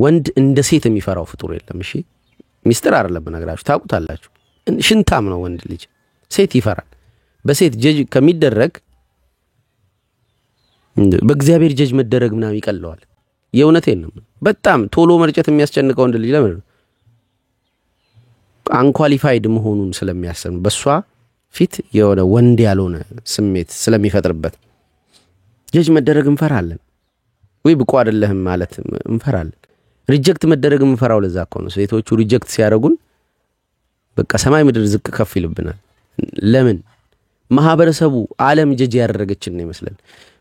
ወንድ እንደ ሴት የሚፈራው ፍጡር የለም። እሺ ሚስጥር አይደለም ነገራችሁ ታውቁታላችሁ። ሽንታም ነው ወንድ ልጅ። ሴት ይፈራል። በሴት ጀጅ ከሚደረግ በእግዚአብሔር ጀጅ መደረግ ምናምን ይቀለዋል። የእውነቴን ነው። በጣም ቶሎ መርጨት የሚያስጨንቀው ወንድ ልጅ ለምን አንኳሊፋይድ መሆኑን ስለሚያስብ በሷ ፊት የሆነ ወንድ ያልሆነ ስሜት ስለሚፈጥርበት ጀጅ መደረግ እንፈራለን። ወይ ብቁ አይደለህም ማለት እንፈራለን። ሪጀክት መደረግ እንፈራው። ለዛ እኮ ነው ሴቶቹ ሪጀክት ሲያደርጉን በቃ ሰማይ ምድር ዝቅ ከፍ ይልብናል። ለምን ማህበረሰቡ ዓለም ጀጅ ያደረገችን ነው ይመስላል።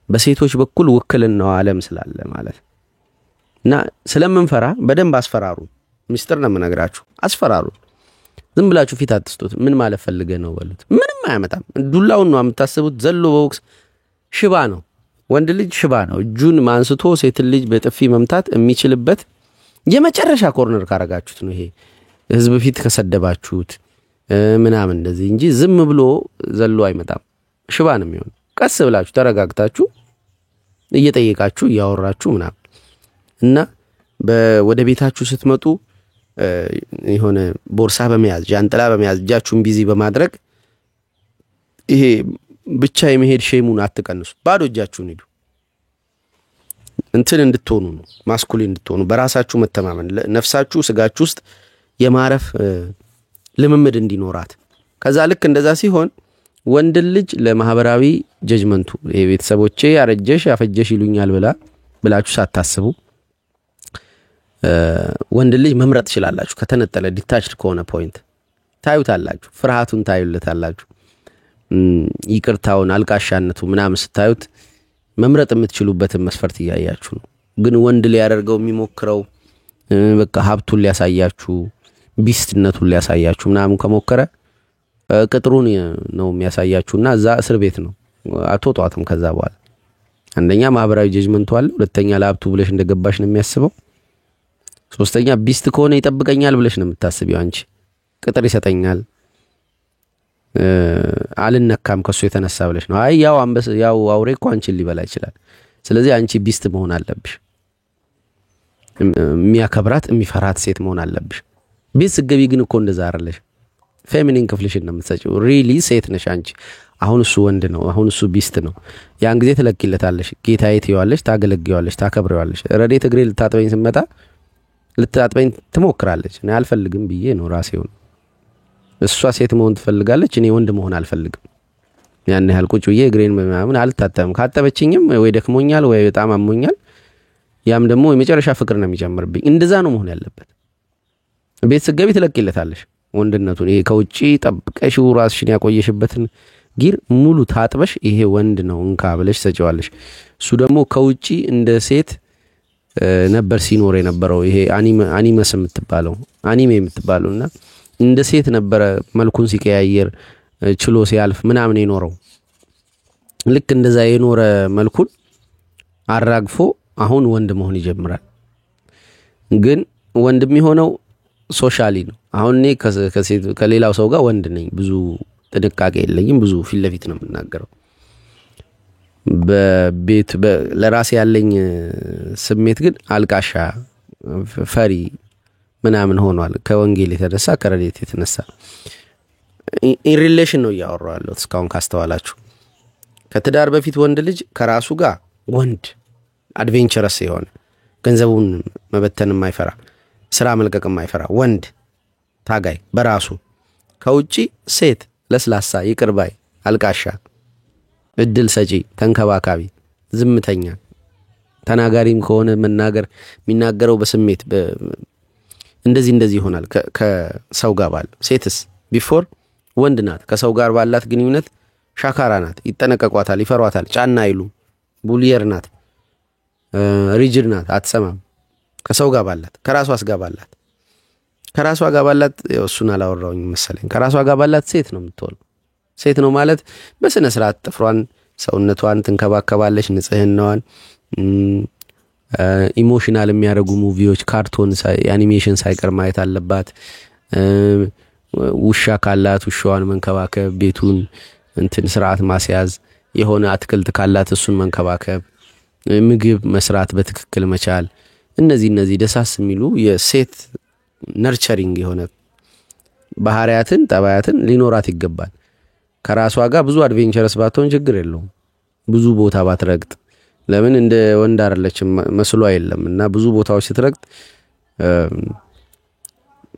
በሴቶች በኩል ውክልናው ዓለም ስላለ ማለት እና ስለምንፈራ በደንብ አስፈራሩ። ሚስጥር ነው የምነግራችሁ። አስፈራሩ። ዝም ብላችሁ ፊት አትስጡት። ምን ማለት ፈልገ ነው በሉት። ምንም አያመጣም። ዱላውን ነው የምታስቡት። ዘሎ በቦክስ ሽባ ነው ወንድ ልጅ ሽባ ነው። እጁን ማንስቶ ሴት ልጅ በጥፊ መምታት የሚችልበት የመጨረሻ ኮርነር ካረጋችሁት ነው። ይሄ ህዝብ ፊት ከሰደባችሁት ምናምን እንደዚህ እንጂ ዝም ብሎ ዘሎ አይመጣም። ሽባ ነው የሚሆን። ቀስ ብላችሁ ተረጋግታችሁ እየጠየቃችሁ እያወራችሁ ምናምን እና ወደ ቤታችሁ ስትመጡ የሆነ ቦርሳ በመያዝ ጃንጥላ በመያዝ እጃችሁን ቢዚ በማድረግ ይሄ ብቻ የመሄድ ሼሙን አትቀንሱ። ባዶ እጃችሁን ሂዱ። እንትን እንድትሆኑ ነው ማስኩሊን እንድትሆኑ በራሳችሁ መተማመን ነፍሳችሁ ስጋችሁ ውስጥ የማረፍ ልምምድ እንዲኖራት። ከዛ ልክ እንደዛ ሲሆን ወንድ ልጅ ለማህበራዊ ጀጅመንቱ ቤተሰቦቼ ያረጀሽ ያፈጀሽ ይሉኛል ብላችሁ ሳታስቡ ወንድ ልጅ መምረጥ ትችላላችሁ ከተነጠለ ዲታችድ ከሆነ ፖይንት ታዩታላችሁ ፍርሃቱን ታዩለታላችሁ ይቅርታውን አልቃሻነቱ ምናምን ስታዩት መምረጥ የምትችሉበትን መስፈርት ያያያችሁ ነው ግን ወንድ ላይ ያደርገው የሚሞክረው በቃ ሀብቱን ሊያሳያችሁ ቢስትነቱን ሊያሳያችሁ ምናምን ከሞከረ ቅጥሩን ነው የሚያሳያችሁና እዛ እስር ቤት ነው አትወጣውም ከዛ በኋላ አንደኛ ማህበራዊ ጀጅመንቱ አለ ሁለተኛ ለሀብቱ ብለሽ እንደገባሽ ነው የሚያስበው ሶስተኛ ቢስት ከሆነ ይጠብቀኛል ብለሽ ነው የምታስቢው አንቺ ቅጥር ይሰጠኛል አልነካም ከሱ የተነሳ ብለሽ ነው አይ ያው አውሬ እኮ አንቺን ሊበላ ይችላል ስለዚህ አንቺ ቢስት መሆን አለብሽ የሚያከብራት የሚፈራት ሴት መሆን አለብሽ ቢስ ገቢ ግን እኮ እንደዛ አይደለሽ ፌሚኒን ክፍልሽን ነው የምትሰጪው ሪሊ ሴት ነሽ አንቺ አሁን እሱ ወንድ ነው አሁን እሱ ቢስት ነው ያን ጊዜ ትለቂለታለሽ ጌታዬ ትይዋለሽ ታገለግያለሽ ታከብሪዋለሽ ረዴት እግሬ ልታጥበኝ ስመጣ ልታጥበኝ ትሞክራለች እኔ አልፈልግም ብዬ ነው ራሴው እሷ ሴት መሆን ትፈልጋለች እኔ ወንድ መሆን አልፈልግም ያን ያህል ቁጭ ብዬ እግሬን ምናምን አልታጠብም ካጠበችኝም ወይ ደክሞኛል ወይ በጣም አሞኛል ያም ደግሞ የመጨረሻ ፍቅር ነው የሚጀምርብኝ እንደዛ ነው መሆን ያለበት ቤት ስገቢ ትለቂለታለሽ ወንድነቱን ይሄ ከውጪ ጠብቀሽው ራስሽን ያቆየሽበትን ጊር ሙሉ ታጥበሽ ይሄ ወንድ ነው እንካ ብለሽ ሰጪዋለሽ እሱ ደግሞ ከውጪ እንደ ሴት ነበር ሲኖር የነበረው ይሄ አኒመስ የምትባለውና እንደ ሴት ነበር መልኩን ሲቀያየር ችሎ ሲያልፍ ምናምን የኖረው ልክ እንደዛ የኖረ መልኩን አራግፎ አሁን ወንድ መሆን ይጀምራል ግን ወንድ የሚሆነው ሶሻሊ ነው አሁን እኔ ከሌላው ሰው ጋር ወንድ ነኝ ብዙ ጥንቃቄ የለኝም ብዙ ፊት ለፊት ነው የምናገረው በቤት ለራሴ ያለኝ ስሜት ግን አልቃሻ ፈሪ ምናምን ሆኗል ከወንጌል የተነሳ ከረዴት የተነሳ ኢን ሪሌሽን ነው ያወራዋለሁ እስካሁን ካስተዋላችሁ ከትዳር በፊት ወንድ ልጅ ከራሱ ጋር ወንድ አድቬንቸረስ የሆነ ገንዘቡን መበተን የማይፈራ ስራ መልቀቅ የማይፈራ ወንድ ታጋይ በራሱ ከውጪ ሴት ለስላሳ ይቅርባይ አልቃሻ እድል ሰጪ ተንከባካቢ ዝምተኛ ተናጋሪም ከሆነ የሚናገረው በስሜት እንደዚህ ይሆናል ከሰው ጋር ባል ሴትስ ቢፎር ወንድ ናት ከሰው ጋር ባላት ግንኙነት ሻካራ ናት ይጠነቀቋታል ይፈሯታል ጫና አይሉ ቡሊየር ናት ሪጅድ ናት አትሰማም ከሰው ጋር ባላት ከራሷ ጋር ባላት እሱን አላወራውኝ መሰለኝ ከራሷ ጋር ባላት ሴት ነው የምትሆነው ሴት ነው ማለት በስነ ስርዓት ጥፍሯን ሰውነቷን ትንከባከባለች ንጽህናዋን ኢሞሽናል የሚያደርጉ ሙቪዎች ካርቶን አኒሜሽን ሳይቀር ማየት አለባት ውሻ ካላት ውሻዋን መንከባከብ ቤቱን ስርዓት ማስያዝ የሆነ አትክልት ካላት እሱን መንከባከብ ምግብ መስራት በትክክል መቻል እነዚህ ደሳስ የሚሉ የሴት ነርቸሪንግ የሆነ ባህሪያትን ጠባያትን ሊኖራት ይገባል ከራሷ ጋር ብዙ አድቬንቸረስ ባትሆን ችግር የለውም ብዙ ቦታ ባትረግጥ ለምን እንደ ወንድ አይደለችም መስሎ አይደለምና ብዙ ቦታዎች ስትረግጥ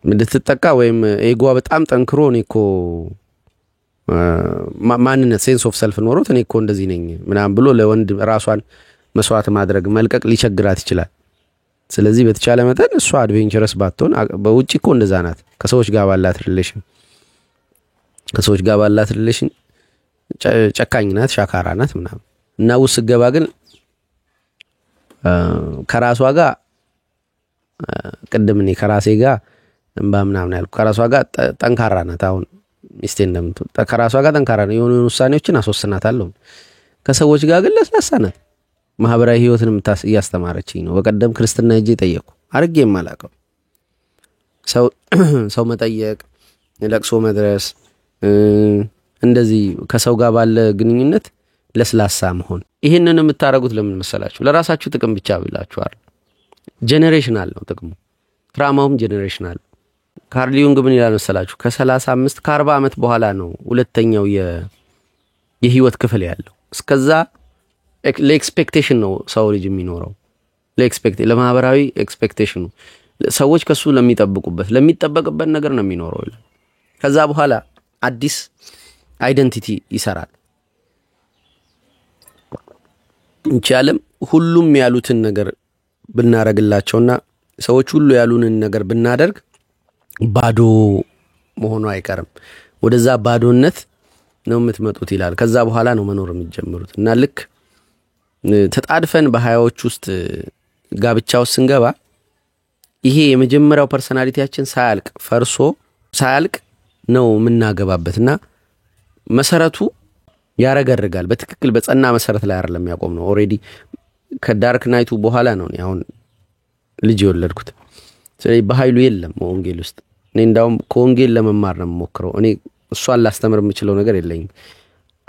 እንድትጠቃ ወይም ኤጓ በጣም ጠንክሮ እኔኮ ማንነት ሴንስ ኦፍ ሰልፍ ኖሮት እኔኮ እንደዚህ ነኝ ምናም ብሎ ለወንድ ራሷን መስዋዕት ማድረግ መልቀቅ ሊቸግራት ይችላል ስለዚህ በተቻለ መጠን እሷ አድቬንቸረስ ባትሆን በውጪ እኮ እንደዛ ናት ከሰዎች ጋር ባላት ሪሌሽን ጨካኝ ናት ሻካራ ናት ምናም እና ውስጥ ገባ ግን ከራሷ ጋር ቀደም እኔ ከራሴ ጋር ምናምን ያልኩ ከራሷ ጋር ጠንካራ ናት አሁን ሚስቴ እንደምትወጣ ከራሷ ጋር ጠንካራ ነው የሆነ ውሳኔዎችን አስወስናታለሁ ከሰዎች ጋር ግን ለስላሳ ናት ማህበራዊ ህይወትን ያስተማረችኝ ነው በቀደም ክርስትና እጄ ጠየቁ አርጌ ማላቀው ሰው መጠየቅ ለቅሶ መድረስ እንደዚህ ከሰው ጋር ባለ ግንኙነት ለስላሳ መሆን ይሄንን የምታረጉት ለምን መሰላችሁ ለራሳችሁ ጥቅም ብቻ ብላችኋል ጄነሬሽናል ነው ጥቅሙ ትራማውም ጄነሬሽናል ካርል ዩንግ ምን ይላል መሰላችሁ ከ35 ከ40 አመት በኋላ ነው ሁለተኛው የህይወት ክፍል ያለው እስከዛ ለኤክስፔክቴሽን ነው ሰው ልጅ የሚኖረው ለማህበራዊ ኤክስፔክቴሽኑ ሰዎች ከሱ ለሚጠበቅበት ነገር ነው የሚኖረው ከዛ በኋላ አዲስ አይደንቲቲ ይሰራል እንቻለም ሁሉም ያሉትን ነገር ብናረግላቸውና ሰዎች ሁሉ ያሉንን ነገር ብናደርግ ባዶ መሆኑ አይቀርም። ወደዛ ባዶነት ነው የምትመጡት ይላል። ከዛ በኋላ ነው መኖር የሚጀምሩት። እና ልክ ተጣድፈን በ20ዎች ውስጥ ጋብቻ ውስጥ ስንገባ ይሄ የመጀመሪያው ፐርሰናሊቲያችን ሳያልቅ ፈርሶ ሳያልቅ ነው የምናገባበትና መሰረቱ ያረጋርጋል። በትክክል በጸና መሰረት ላይ አይደለም ያቆም ነው። ኦሬዲ ከዳርክ ናይቱ በኋላ ነው አሁን ልጅ የወለድኩት። ስለዚህ በኃይሉ የለም ወንጌል ውስጥ። እኔ እንዳውም ከወንጌል ለመማር ነው የምሞክረው። እኔ እሷን ላስተምር የምችለው ነገር የለኝም።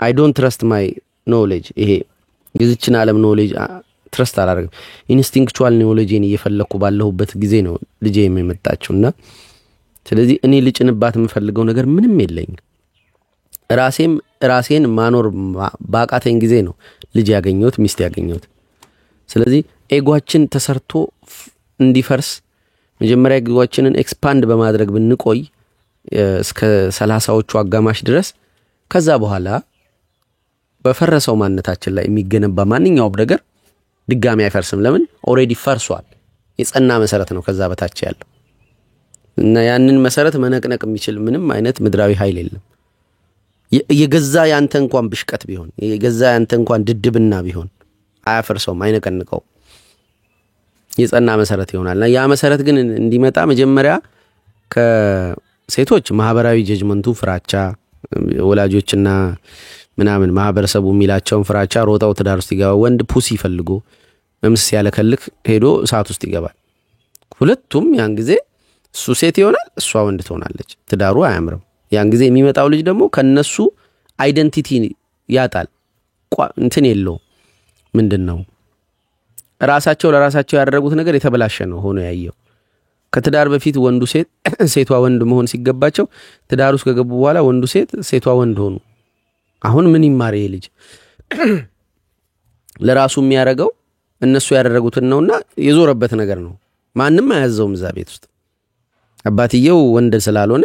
አይ ዶንት ትረስት ማይ ኖሌጅ። ይሄ የዚችን ዓለም ኖሌጅ ትረስት አላደርግም። ኢንስቲንክቹዋል ኖሌጅን እየፈለኩ ባለሁበት ጊዜ ነው ልጄ የመጣችውና ስለዚህ እኔ ልጭንባት የምፈልገው ነገር ምንም የለኝም። ራሴን ማኖር ባቃተኝ ጊዜ ነው ልጅ ያገኘሁት፣ ሚስት ያገኘሁት። ስለዚህ ኤጓችን ተሰርቶ እንዲፈርስ መጀመሪያ ኤጓችንን ኤክስፓንድ በማድረግ ብንቆይ እስከ 30ዎቹ አጋማሽ ድረስ ከዛ በኋላ በፈረሰው ማንነታችን ላይ የሚገነባ ማንኛውም ነገር ድጋሚ አይፈርስም። ለምን? ኦሬዲ ፈርሷል። የጸና መሰረት ነው ከዛ በታች ያለው እና ያንን መሰረት መነቅነቅ የሚችል ምንም አይነት ምድራዊ ኃይል የለም። የገዛ ያንተ እንኳን ብሽቀት ቢሆን የገዛ ያንተ እንኳን ድድብና ቢሆን አያፈርሰውም፣ አይነቀንቀው። የጸና መሰረት ይሆናልና ያ መሰረት ግን እንዲመጣ መጀመሪያ ከሴቶች ማህበራዊ ጀጅመንቱ ፍራቻ፣ ወላጆችና ምናምን ማህበረሰቡ የሚላቸውን ፍራቻ ሮጣው ትዳር ውስጥ ይገባ። ወንድ ፑሲ ፈልጎ መምስ ያለከልክ ሄዶ እሳት ውስጥ ይገባል። ሁለቱም ያን ጊዜ እሱ ሴት ይሆናል፣ እሷ ወንድ ትሆናለች። ትዳሩ አያምርም። ያን ጊዜ የሚመጣው ልጅ ደግሞ ከነሱ አይደንቲቲ ያጣል። እንትን የለው ምንድነው ራሳቸው ለራሳቸው ያደረጉት ነገር የተበላሸ ነው ሆኖ ያየው። ከትዳር በፊት ወንዱ ሴት ሴቷ ወንድ መሆን ሲገባቸው ትዳር ውስጥ ከገቡ በኋላ ወንዱ ሴት ሴቷ ወንድ ሆኑ። አሁን ምን ይማር ይሄ ልጅ? ለራሱ የሚያረጋው እነሱ ያደረጉትን ነውና የዞረበት ነገር ነው። ማንንም አያዘውም እዛ ቤት ውስጥ። አባትየው ወንድ ስላልሆነ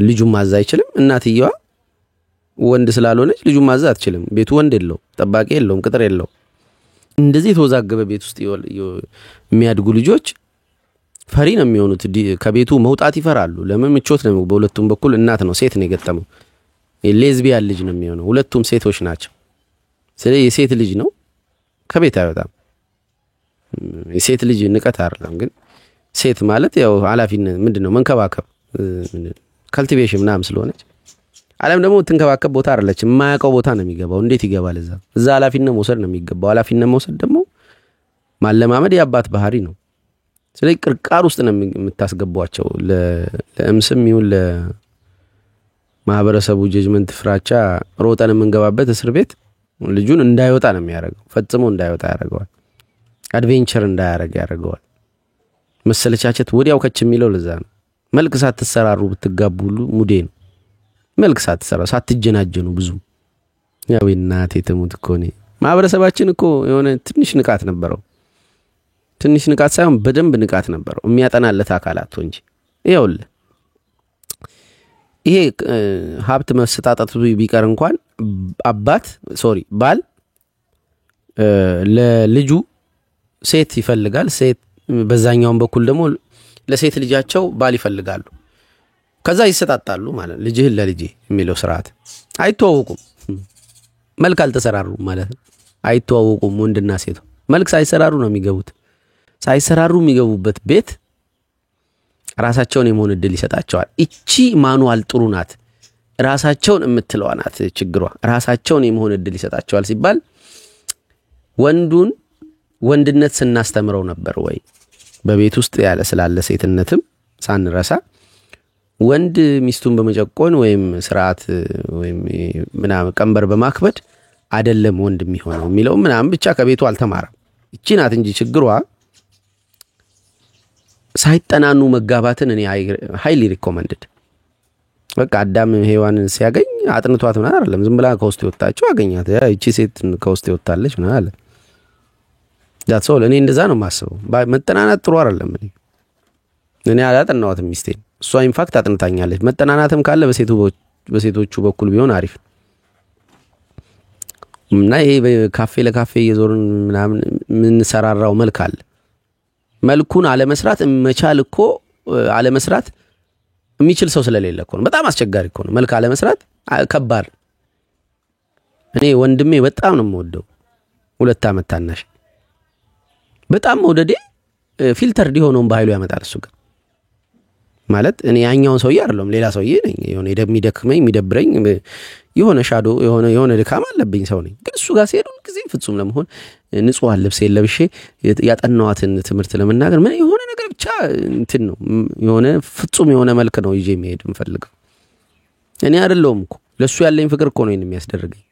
ልጁን ማዛ አይችልም። እናትየዋ ወንድ ስላልሆነች ልጁን ማዛ አትችልም። ቤቱ ወንድ የለው፣ ጠባቂ የለውም፣ ቅጥር የለው። እንደዚህ ተወዛገበ ቤት ውስጥ የሚያድጉ ልጆች ፈሪ ነው የሚሆኑት። ከቤቱ መውጣት ይፈራሉ። ለምን? ምቾት ነው። በሁለቱም በኩል እናት ነው፣ ሴት ነው የገጠመው። ሌዝቢያን ልጅ ነው የሚሆነው። ሁለቱም ሴቶች ናቸው። ስለዚህ የሴት ልጅ ነው፣ ከቤት አይወጣም። የሴት ልጅ ንቀት አይደለም፣ ግን ሴት ማለት ያው ኃላፊነት ምንድነው መንከባከብ ካልቲቬሽን ምናምን ስለሆነች ዓለም ደግሞ ትንከባከብ ቦታ አይደለች። የማያውቀው ቦታ ነው የሚገባው። እንዴት ይገባል? እዛ ኃላፊነት መውሰድ ነው የሚገባው። ኃላፊነት መውሰድ ደግሞ ማለማመድ የአባት ባህሪ ነው። ስለዚህ ቅርቃር ውስጥ ነው የምታስገቧቸው። ለእምስም ይሁን ለማህበረሰቡ ጀጅመንት ፍራቻ ሮጠን የምንገባበት እስር ቤት ልጁን እንዳይወጣ ነው የሚያደርገው። ፈጽሞ እንዳይወጣ ያደርገዋል። አድቬንቸር እንዳያደርግ ያደርገዋል። መሰለቻቸት ወዲያው ከች የሚለው ለዛ ነው። መልክ ሳትሰራሩ ብትጋቡ ሁሉ ሙዴ ነው። መልክ ሳትሰራ ሳትጀናጀኑ ብዙ ያው እናቴ ተሙት እኮ ነው። ማህበረሰባችን እኮ የሆነ ትንሽ ንቃት ነበረው። ትንሽ ንቃት ሳይሆን በደንብ ንቃት ነበረው የሚያጠናለት አካላት እንጂ ይኸውልህ ይሄ ሀብት መሰጣጣቱ ቢቀር እንኳን ባል ለልጁ ሴት ይፈልጋል። ሴት በዛኛው በኩል ደግሞ ለሴት ልጃቸው ባል ይፈልጋሉ። ከዛ ይሰጣጣሉ ማለት ልጅህን ለልጄ የሚለው ስርዓት። አይተዋወቁም፣ መልክ አልተሰራሩም ማለት ነው። አይተዋወቁም ወንድና ሴት መልክ ሳይሰራሩ ነው የሚገቡት። ሳይሰራሩ የሚገቡበት ቤት ራሳቸውን የመሆን እድል ይሰጣቸዋል። እቺ ማኑዋል ጥሩ ናት። ራሳቸውን የምትለዋ ናት ችግሯ። ራሳቸውን የመሆን እድል ይሰጣቸዋል ሲባል ወንድነት ስናስተምረው ነበር ወይ? በቤት ውስጥ ያለ ስላለ ሴትነትም ሳንረሳ ወንድ ሚስቱን በመጨቆን ወይም ስርዓት ወይም ምናምን ቀንበር በማክበድ አይደለም ወንድ የሚሆነው የሚለው ምናምን ብቻ ከቤቱ አልተማረም። እቺ ናት እንጂ ችግሯ ሳይጠናኑ መጋባትን እኔ ሃይሊ ሪኮመንድድ። በቃ አዳም ሔዋንን ሲያገኝ አጥንቷት ምናምን አይደለም፣ ዝም ብላ ከውስጥ ወጣቸው አገኛት። እቺ ሴት ከውስጥ ወጣለች ምናምን አለ። ዳትስ ኦል። እኔ እንደዛ ነው የማስበው። መጠናናት ጥሩ አይደለም። እኔ አላጠናዋትም ሚስቴን፣ እሷ ኢንፋክት አጥንታኛለች። መጠናናትም ካለ በሴቶቹ በኩል ቢሆን አሪፍ እና ይሄ ካፌ ለካፌ እየዞርን ምናምን ምን ሰራራው መልክ አለ። መልኩን አለመስራት መቻል እኮ አለመስራት የሚችል ሰው ስለሌለ እኮ ነው። በጣም አስቸጋሪ እኮ ነው መልክ አለመስራት ከባድ። እኔ ወንድሜ በጣም ነው የምወደው 2 ዓመት ታናሽ በጣም ወደዴ ፊልተር ዲሆነውን በኃይሉ ያመጣል እሱ ጋር ማለት እኔ ያኛውን ሰውዬ አይደለም ሌላ ሰውዬ ነኝ የሆነ የሚደክመኝ የሚደብረኝ የሆነ ሻዶ የሆነ ድካም አለብኝ ሰው ነኝ ግን እሱ ጋር ሲሄድ ጊዜ ፍጹም ለመሆን ንጹህ ልብስ የለብሼ ያጠናዋትን ትምህርት ለመናገር ምን የሆነ ነገር ብቻ እንትን ነው የሆነ ፍጹም የሆነ መልክ ነው ይዤ መሄድ የምፈልገው እኔ አይደለሁም እኮ ለሱ ያለኝ ፍቅር እኮ ነው የሚያስደርገኝ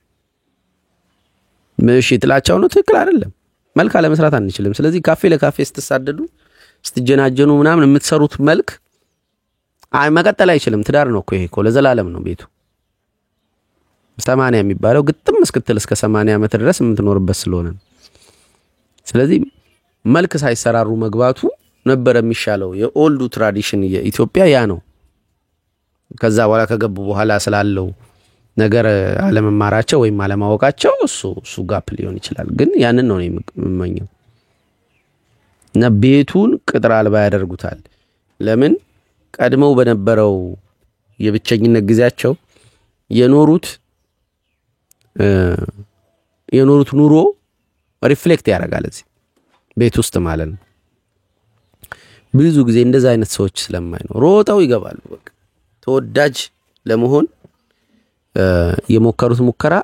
እሺ ጥላቻው ነው ትክክል አይደለም መልክ አለመስራት አንችልም ስለዚህ ካፌ ለካፌ ስትሳደዱ ስትጀናጀኑ ምናምን የምትሰሩት መልክ መቀጠል አይችልም ትዳር ነው እኮ ይሄ እኮ ለዘላለም ነው ቤቱ 80 የሚባለው ግጥም እስክትል እስከ 80 ዓመት ድረስ የምትኖርበት ስለሆነ ስለዚህ መልክ ሳይሰራሩ መግባቱ ነበር የሚሻለው የኦልዱ ትራዲሽን የኢትዮጵያ ያ ነው ከዛ በኋላ ከገቡ በኋላ ስላለው ነገር አለመማራቸው ወይም አለማወቃቸው እሱ ጋፕ ሊሆን ይችላል ግን ያንን ነው የምመኘው እና ቤቱን ቅጥር አልባ ያደርጉታል ለምን ቀድመው በነበረው የብቸኝነት ጊዜያቸው የኖሩት ኑሮ ሪፍሌክት ያደርጋል እዚህ ቤት ውስጥ ማለት ነው ብዙ ጊዜ እንደዛ አይነት ሰዎች ስለማይኖር ሮጠው ይገባሉ በቃ ተወዳጅ ለመሆን የሞከሩት ሙከራ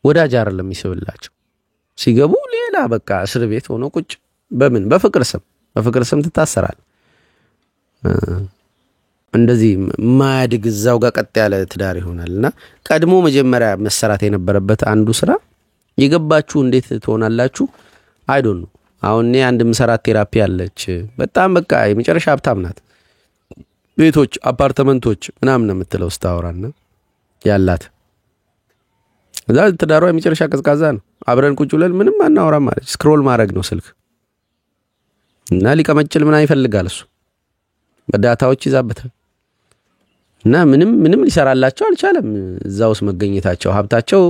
ወዳጅ አይደለም ይስብላቸው ሲገቡ ሌላ በቃ እስር ቤት ሆኖ ቁጭ በፍቅር ስም ትታሰራል እንደዚህ ማያድግ እዛው ጋር ቀጥ ያለ ትዳር ይሆናልና ቀድሞ መጀመሪያ መሰራት የነበረበት አንዱ ስራ የገባችሁ እንዴት ትሆናላችሁ አይ ዶንት ኖ አሁን እኔ አንድ መሰራት ቴራፒ አለች በጣም በቃ የመጨረሻ ሀብታም ናት ቤቶች አፓርትመንቶች ምናምን ነው የምትለው ስታወራና ያላት እዛ ትዳሯ የመጨረሻ ቀዝቃዛ ነው አብረን ቁጭ ብለን ምንም አናወራም ማለት ስክሮል ማድረግ ነው ስልክ እና ሊቀመጭል ምን አይፈልጋል እሱ በዳታዎች ይዛበታል እና ምንም ሊሰራላቸው አልቻለም እዛውስ መገኘታቸው ሀብታቸው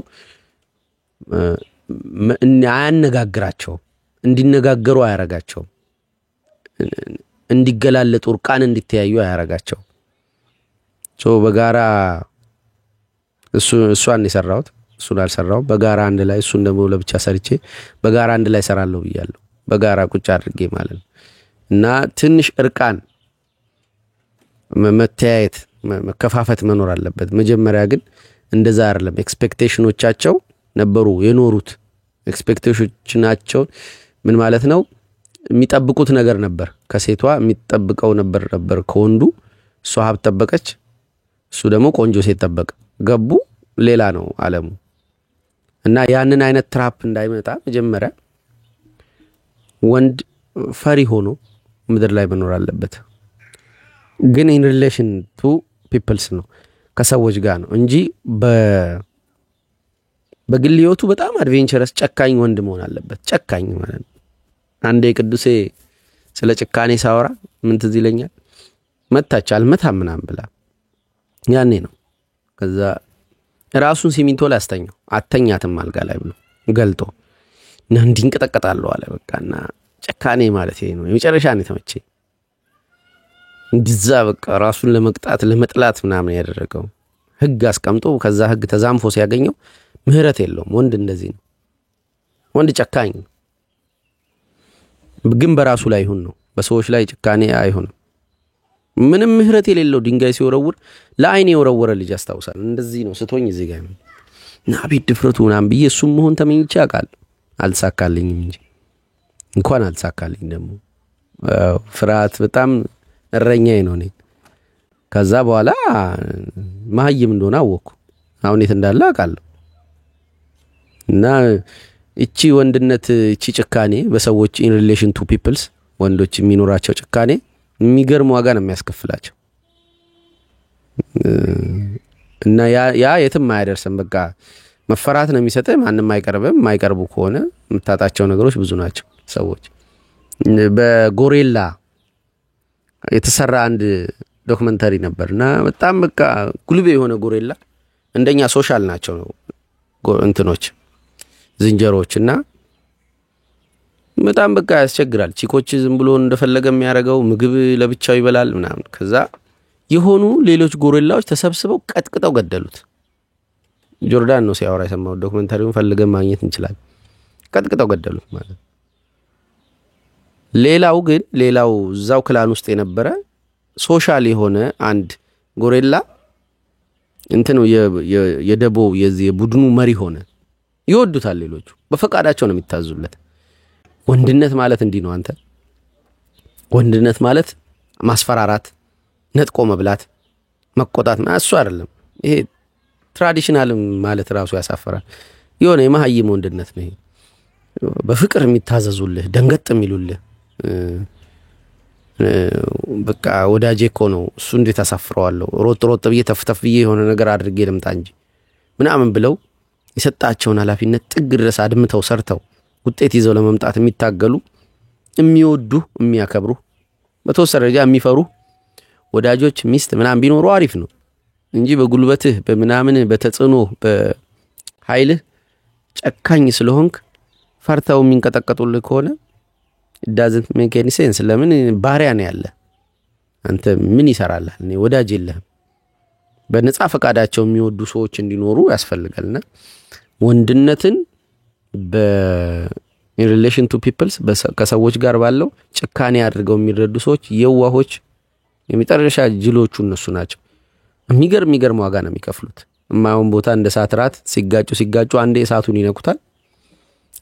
አያነጋግራቸው እንዲነጋገሩ አያረጋቸው እንዲገላለጡ ርቃን እንዲተያዩ አያረጋቸው በጋራ እሷን የሰራሁት እሱን አልሰራው በጋራ አንድ ላይ እሱን ደግሞ ለብቻ ሰርቼ በጋራ አንድ ላይ ሰራለሁ ብያለሁ በጋራ ቁጭ አድርጌ ማለት እና ትንሽ ርቃን መተያየት መከፋፈት መኖር አለበት መጀመሪያ ግን እንደዛ አይደለም ኤክስፔክቴሽኖቻቸው ነበሩ የኖሩት ኤክስፔክቴሽኖቻቸው ምን ማለት ነው የሚጠብቁት ነገር ነበር ከሴቷ የሚጠብቀው ነበር ከወንዱ እሷ ሀብት ጠበቀች እሱ ደግሞ ቆንጆ ሴት ጠበቀ ገቡ ሌላ ነው ዓለሙ እና ያንን አይነት ትራፕ እንዳይመጣ መጀመሪያ ወንድ ፈሪ ሆኖ ምድር ላይ መኖር አለበት ግን in relation to peoples ነው ከሰዎች ጋር ነው እንጂ በግልዮቱ በጣም አድቬንቸረስ ጨካኝ ወንድ መሆን አለበት ጨካኝ ማለት አንዴ ቅዱሴ ስለ ጭካኔ ሳወራ ምን ትዝ ይለኛል መታቻል ምናምን ብላ ያኔ ነው ከዛ ራሱን ሲሚንቶ ላይ አስተኛው አተኛትም አልጋ ላይ ብሎ ገልጦ እና እንዲንቀጠቀጣለው አለ በቃና ጨካኔ ማለት ይሄ ነው የመጨረሻ ነው ተመቼ እንዲዛ በቃ ራሱን ለመቅጣት ለመጥላት ምናምን ያደረገው ህግ አስቀምጦ ከዛ ህግ ተዛምፎ ሲያገኘው ምህረት የለውም ወንድ እንደዚህ ነው ወንድ ጨካኝ ግን በራሱ ላይ ይሁን ነው በሰዎች ላይ ጭካኔ አይሆንም ምንም ምህረት የሌለው ድንጋይ ሲወረውር ለአይኔ የወረወረ ልጅ አስታውሳል እንደዚህ ነው ስቶኝ እዚህ ጋር እና ቤት ድፍረቱ ምናምን ብዬ እሱም መሆን ተመኝቼ አውቃለሁ አልሳካልኝም እንጂ እንኳን አልሳካልኝ ደግሞ ፍርሃት በጣም እረኛዬ ነው ነኝ ከዛ በኋላ ማህይም እንደሆነ አወኩ አሁን የት እንዳለ አውቃለሁ እና እቺ ወንድነት እቺ ጭካኔ በሰዎች in relation to peoples ወንዶች የሚኖራቸው ጭካኔ የሚገርም ዋጋ ነው የሚያስከፍላቸው እና ያ የትም አይደርስም በቃ መፈራት ነው የሚሰጠው ማንንም አይቀርብም ማይቀርቡ ከሆነ ምታጣቸው ነገሮች ብዙ ናቸው ሰዎች በጎሬላ የተሰራ አንድ ዶክመንታሪ ነበርና በጣም በቃ ጉልቤ የሆነ ጎሬላ እንደኛ ሶሻል ናቸው እንትኖች ዝንጀሮችና በጣም በቃ ያስቸግራል። ቺኮች ዝም ብሎ እንደፈለገ የሚያደርገው ምግብ ለብቻው ይበላል ምናምን። ከዛ የሆኑ ሌሎች ጎሪላዎች ተሰብስበው ቀጥቅጠው ገደሉት። ጆርዳን ነው ሲያወራ የሰማው። ዶክመንታሪውን ፈልገን ማግኘት እንችላለን። ቀጥቅጠው ገደሉት ማለት። ሌላው እዛው ክላን ውስጥ የነበረ ሶሻል የሆነ አንድ ጎሪላ እንትኑ የደቦ የዚህ የቡድኑ መሪ ሆነ። ይወዱታል ሌሎቹ፣ በፈቃዳቸው ነው የሚታዙለት። ወንድነት ማለት እንዲህ ነው። አንተ ወንድነት ማለት ማስፈራራት፣ ነጥቆ መብላት፣ መቆጣት እሱ አይደለም። ይሄ ትራዲሽናል ማለት ራሱ ያሳፈራል። የሆነ የማህይም ወንድነት ነው ይሄ። በፍቅር የሚታዘዙልህ፣ ደንገጥ የሚሉልህ በቃ ወዳጄ እኮ ነው እሱ እንዴት አሳፍረዋለሁ፣ ሮጥ ብዬ ተፍተፍ ብዬ የሆነ ነገር አድርጌ ልምጣ እንጂ ምናምን ብለው የሰጣቸውን ኃላፊነት ጥግ ድረስ አድምተው ሰርተው ውጤት ይዘው ለመምጣት የሚታገሉ፣ የሚወዱ፣ የሚያከብሩ፣ በተወሰነ ደረጃ የሚፈሩ ወዳጆች ሚስት ምናምን ቢኖሩ አሪፍ ነው እንጂ በጉልበትህ በምናምን በተጽዕኖ በኃይልህ ጨካኝ ስለሆንክ ፈርተው የሚንቀጠቀጡልህ ከሆነ it doesn't make any sense። ለምን ባሪያ ነው ያለ አንተ ምን ይሰራልህ? እኔ ወዳጅ የለህም። በነጻ ፈቃዳቸው የሚወዱ ሰዎች እንዲኖሩ ያስፈልጋልና ወንድነትን in relation to peoples ከሰዎች ጋር ባለው ጭካኔ አድርገው የሚረዱ ሰዎች የዋሆች የሚጠረሻ ጅሎቹ እነሱ ናቸው። የሚገርም ዋጋ ነው የሚከፍሉት። የማይሆን ቦታ እንደ ሳትራት ሲጋጩ አንዴ እሳቱን ይነኩታል፣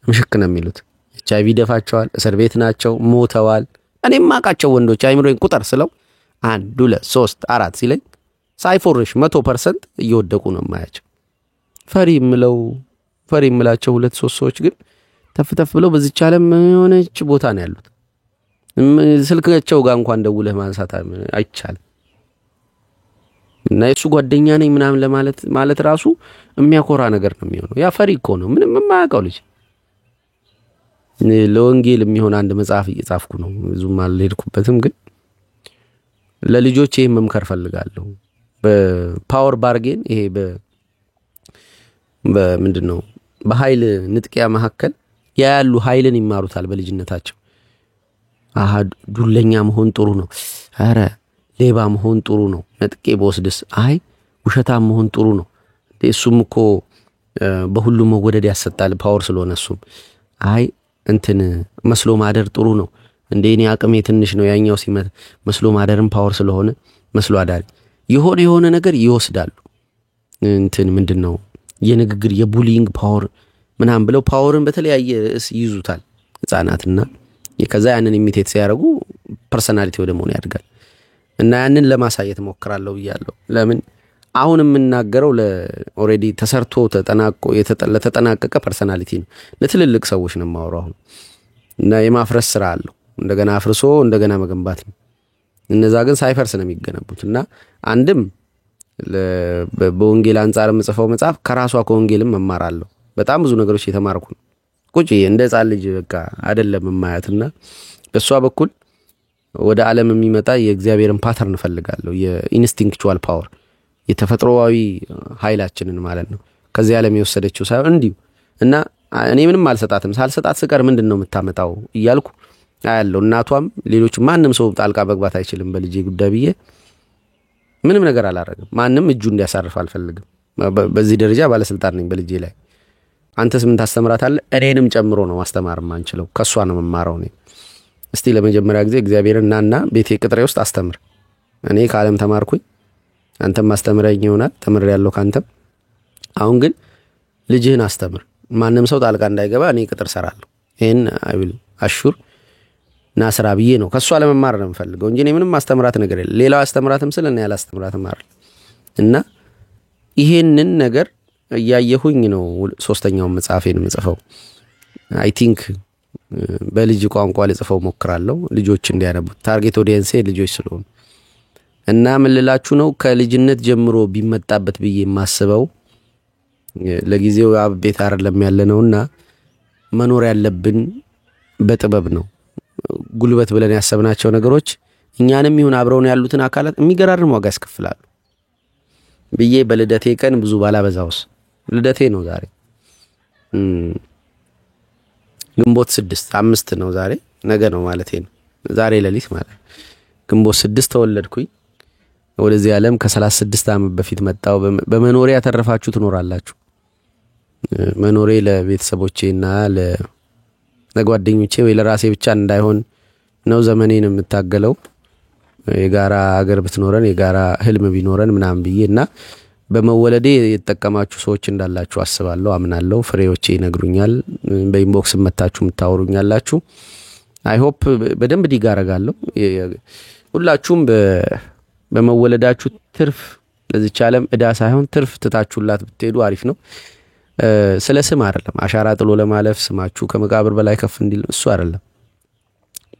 ምሽክ ነው የሚሉት። ቻይቪ ደፋቸዋል፣ እስር ቤት ናቸው፣ ሞተዋል። እኔም ማቃቸው ወንዶች አይምሮኝ ቁጥር ስለው 1 2 3 4 ሲለኝ ሳይፎርሽ 100% እየወደቁ ነው ማያቸው። ፈሪ የምላቸው 2 3 ሰዎች ግን ተፍተፍ ብለው በዚች ዓለም የሆነች ቦታ ነው ያሉት። ስልካቸው ጋር እንኳን ደውለህ ማንሳት አይቻልም። እና የሱ ጓደኛ ነኝ ምናምን ማለት ራሱ የሚያኮራ ነገር ነው የሚሆነው። ያ ፈሪ እኮ ነው፣ ምንም የማያውቀው ልጅ። ለወንጌል የሚሆን አንድ መጽሐፍ እየጻፍኩ ነው፣ ብዙም አልሄድኩበትም፣ ግን ለልጆቼ መምከር ፈልጋለሁ። በፓወር ባርጌን ይሄ በምንድነው በኃይል ንጥቂያ መካከል ያሉ ኃይልን ይማሩታል በልጅነታቸው። ዱለኛ መሆን ጥሩ ነው፣ አረ ሌባ መሆን ጥሩ ነው፣ ነጥቄ በወስድስ አይ ውሸታም መሆን ጥሩ ነው። እሱም እኮ በሁሉም መወደድ ያሰጣል ፓወር ስለሆነ እሱም አይ እንትን መስሎ ማደር ጥሩ ነው። እንደኔ አቅሜ ትንሽ ነው፣ ያኛው ሲመት መስሎ ማደርም ፓወር ስለሆነ መስሎ አዳሪ የሆነ ነገር ይወስዳሉ። እንትን ምንድነው የንግግር የቡሊንግ ፓወር ምናምን ብለው ፓወርን በተለያየ ርዕስ ይዙታል ህፃናትና ከዛ ያንን ኢሚቴት ሲያደርጉ ፐርሰናሊቲ ወደ መሆን ያድጋል። እና ያንን ለማሳየት ሞክራለሁ ብያለሁ። ለምን አሁን የምናገረው ኦሬዲ ተሰርቶ ተጠናቆ የተጠናቀቀ ፐርሰናሊቲ ነው፣ ለትልልቅ ሰዎች ነው የማወራው። እና የማፍረስ ስራ አለው፣ እንደገና አፍርሶ እንደገና መገንባት ነው። እነዛ ግን ሳይፈርስ ነው የሚገነቡት። እና አንድም በወንጌል አንፃር የምጽፈው መጽሐፍ ከራሷ ከወንጌልም መማራለሁ። በጣም ብዙ ነገሮች የተማርኩ ነው። ቁጭ እንደ ህፃን ልጅ በቃ አይደለም ማያትና በሷ በኩል ወደ ዓለም የሚመጣ የእግዚአብሔርን ፓተርን ፈልጋለሁ። የኢንስቲንክቹዋል ፓወር የተፈጥሮአዊ ኃይላችንን ማለት ነው። ከዚህ ዓለም የወሰደችው ሳይሆን እንዲሁ እና እኔ ምንም አልሰጣትም። ሳልሰጣት ስቀር ምንድነው የምታመጣው እያልኩ አያለው። እናቷም ሌሎች ማንንም ሰው ጣልቃ መግባት አይችልም በልጄ ጉዳይ ብዬ ምንም ነገር አላረግም። ማንንም እጁ እንዲያሳርፍ አልፈልግም። በዚህ ደረጃ ባለስልጣን ነኝ በልጄ ላይ። አንተስ ምን ታስተምራታለህ? እኔንም ጨምሮ ነው ማስተማር ማንችለው፣ ከሷ ነው መማራው ነኝ። እስቲ ለመጀመሪያ ጊዜ እግዚአብሔርና ቤቴ ቅጥሬ ውስጥ አስተምር። እኔ ከዓለም ተማርኩኝ፣ አንተም ማስተምረኝ ይሆናል፣ ተምሬያለሁ ካንተም። አሁን ግን ልጅህን አስተምር፣ ማንንም ሰው ጣልቃ እንዳይገባ እኔ ቅጥር ሰራለሁ። ይሄን አይብል አሹር ናስራ ብዬ ነው ከሷ ለመማር ነው የምፈልገው እንጂ እኔ ምንም ማስተምራት ነገር የለም። ሌላው አስተምራትም ስለ እኔ ያላስተምራትም አይደል። እና ይሄንን ነገር እያየሁኝ ነው ሶስተኛው መጽሐፌን የምጽፈው። አይ ቲንክ በልጅ ቋንቋ ልጽፈው ሞክራለሁ፣ ልጆች እንዲያነቡት። ታርጌት ኦዲየንስ ልጆች ስለሆኑ እና ምን ልላችሁ ነው ከልጅነት ጀምሮ ቢመጣበት ብዬ የማስበው ለጊዜው አብቤት አይደለም ያለነውና መኖር ያለብን በጥበብ ነው። ጉልበት ብለን ያሰብናቸው ነገሮች እኛንም ይሁን አብረውን ያሉትን አካላት የሚገራርም ዋጋ ያስከፍላሉ ብዬ በልደቴ ቀን ብዙ ባላበዛውስ ልደቴ ነው ዛሬ። ግንቦት 6 5 ነው ዛሬ ነገ ነው ማለት ነው ዛሬ ለሊት ማለት ግንቦት 6 ተወለድኩኝ ወደዚህ ዓለም ከ36 ዓመት በፊት መጣው በመኖሬ ያተረፋችሁ ትኖራላችሁ መኖሬ ለቤተሰቦቼና ለጓደኞቼ ወይ ለራሴ ብቻ እንዳይሆን ነው ዘመኔን የምታገለው የጋራ ሀገር ብትኖረን የጋራ ህልም ቢኖረን ምናምን ብዬና በመወለዴ የተጠቀማችሁ ሰዎች እንዳላችሁ አስባለሁ አምናለሁ ፍሬዎቼ ይነግሩኛል በኢንቦክስ መታችሁ ምታወሩኛላችሁ አይ ሆፕ በደንብ ዲጋረጋለሁ ሁላችሁም በመወለዳችሁ ትርፍ ለዚህ ዓለም እዳ ሳይሆን ትርፍ ትታችሁላት ብትሄዱ አሪፍ ነው ስለ ስም አይደለም አሻራ ጥሎ ለማለፍ ስማችሁ ከመቃብር በላይ ከፍ እንዲል እሱ አይደለም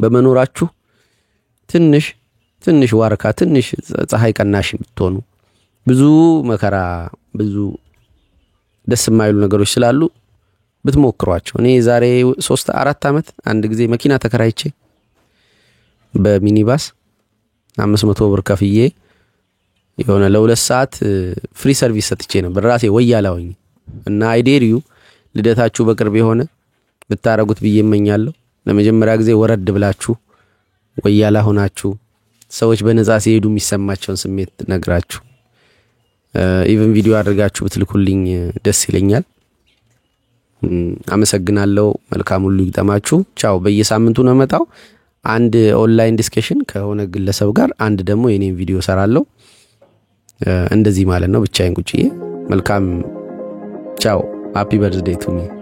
በመኖራችሁ ትንሽ ዋርካ ትንሽ ፀሐይ ቀናሽ ብትሆኑ ብዙ መከራ ብዙ ደስ የማይሉ ነገሮች ስላሉ ብትሞክሯቸው እኔ ዛሬ 3-4 አመት አንድ ጊዜ መኪና ተከራይቼ በሚኒባስ 500 ብር ከፍዬ የሆነ ለ2 ሰዓት ፍሪ ሰርቪስ ሰጥቼ ነበር ራሴ ወያላውኝ እና አይዴሪዩ ልደታችሁ በቅርብ የሆነ ብታረጉት ብዬ እመኛለሁ ለመጀመሪያ ጊዜ ወረድ ብላችሁ ወያላ ሆናችሁ ሰዎች በነፃ ሲሄዱ የሚሰማቸውን ስሜት ነግራችሁ ኢቭን ቪዲዮ አድርጋችሁ ብትልኩልኝ ደስ ይለኛል አመሰግናለሁ መልካም ሁሉ ይግጠማችሁ ቻው በየሳምንቱ ነው መጣው አንድ ኦንላይን ዲስከሽን ከሆነ ግለሰብ ጋር አንድ ደግሞ የኔን ቪዲዮ ሰራለሁ እንደዚህ ማለት ነው ብቻዬን ቁጭዬ መልካም ቻው ሃፒ በርዝዴይ ቱ ሚ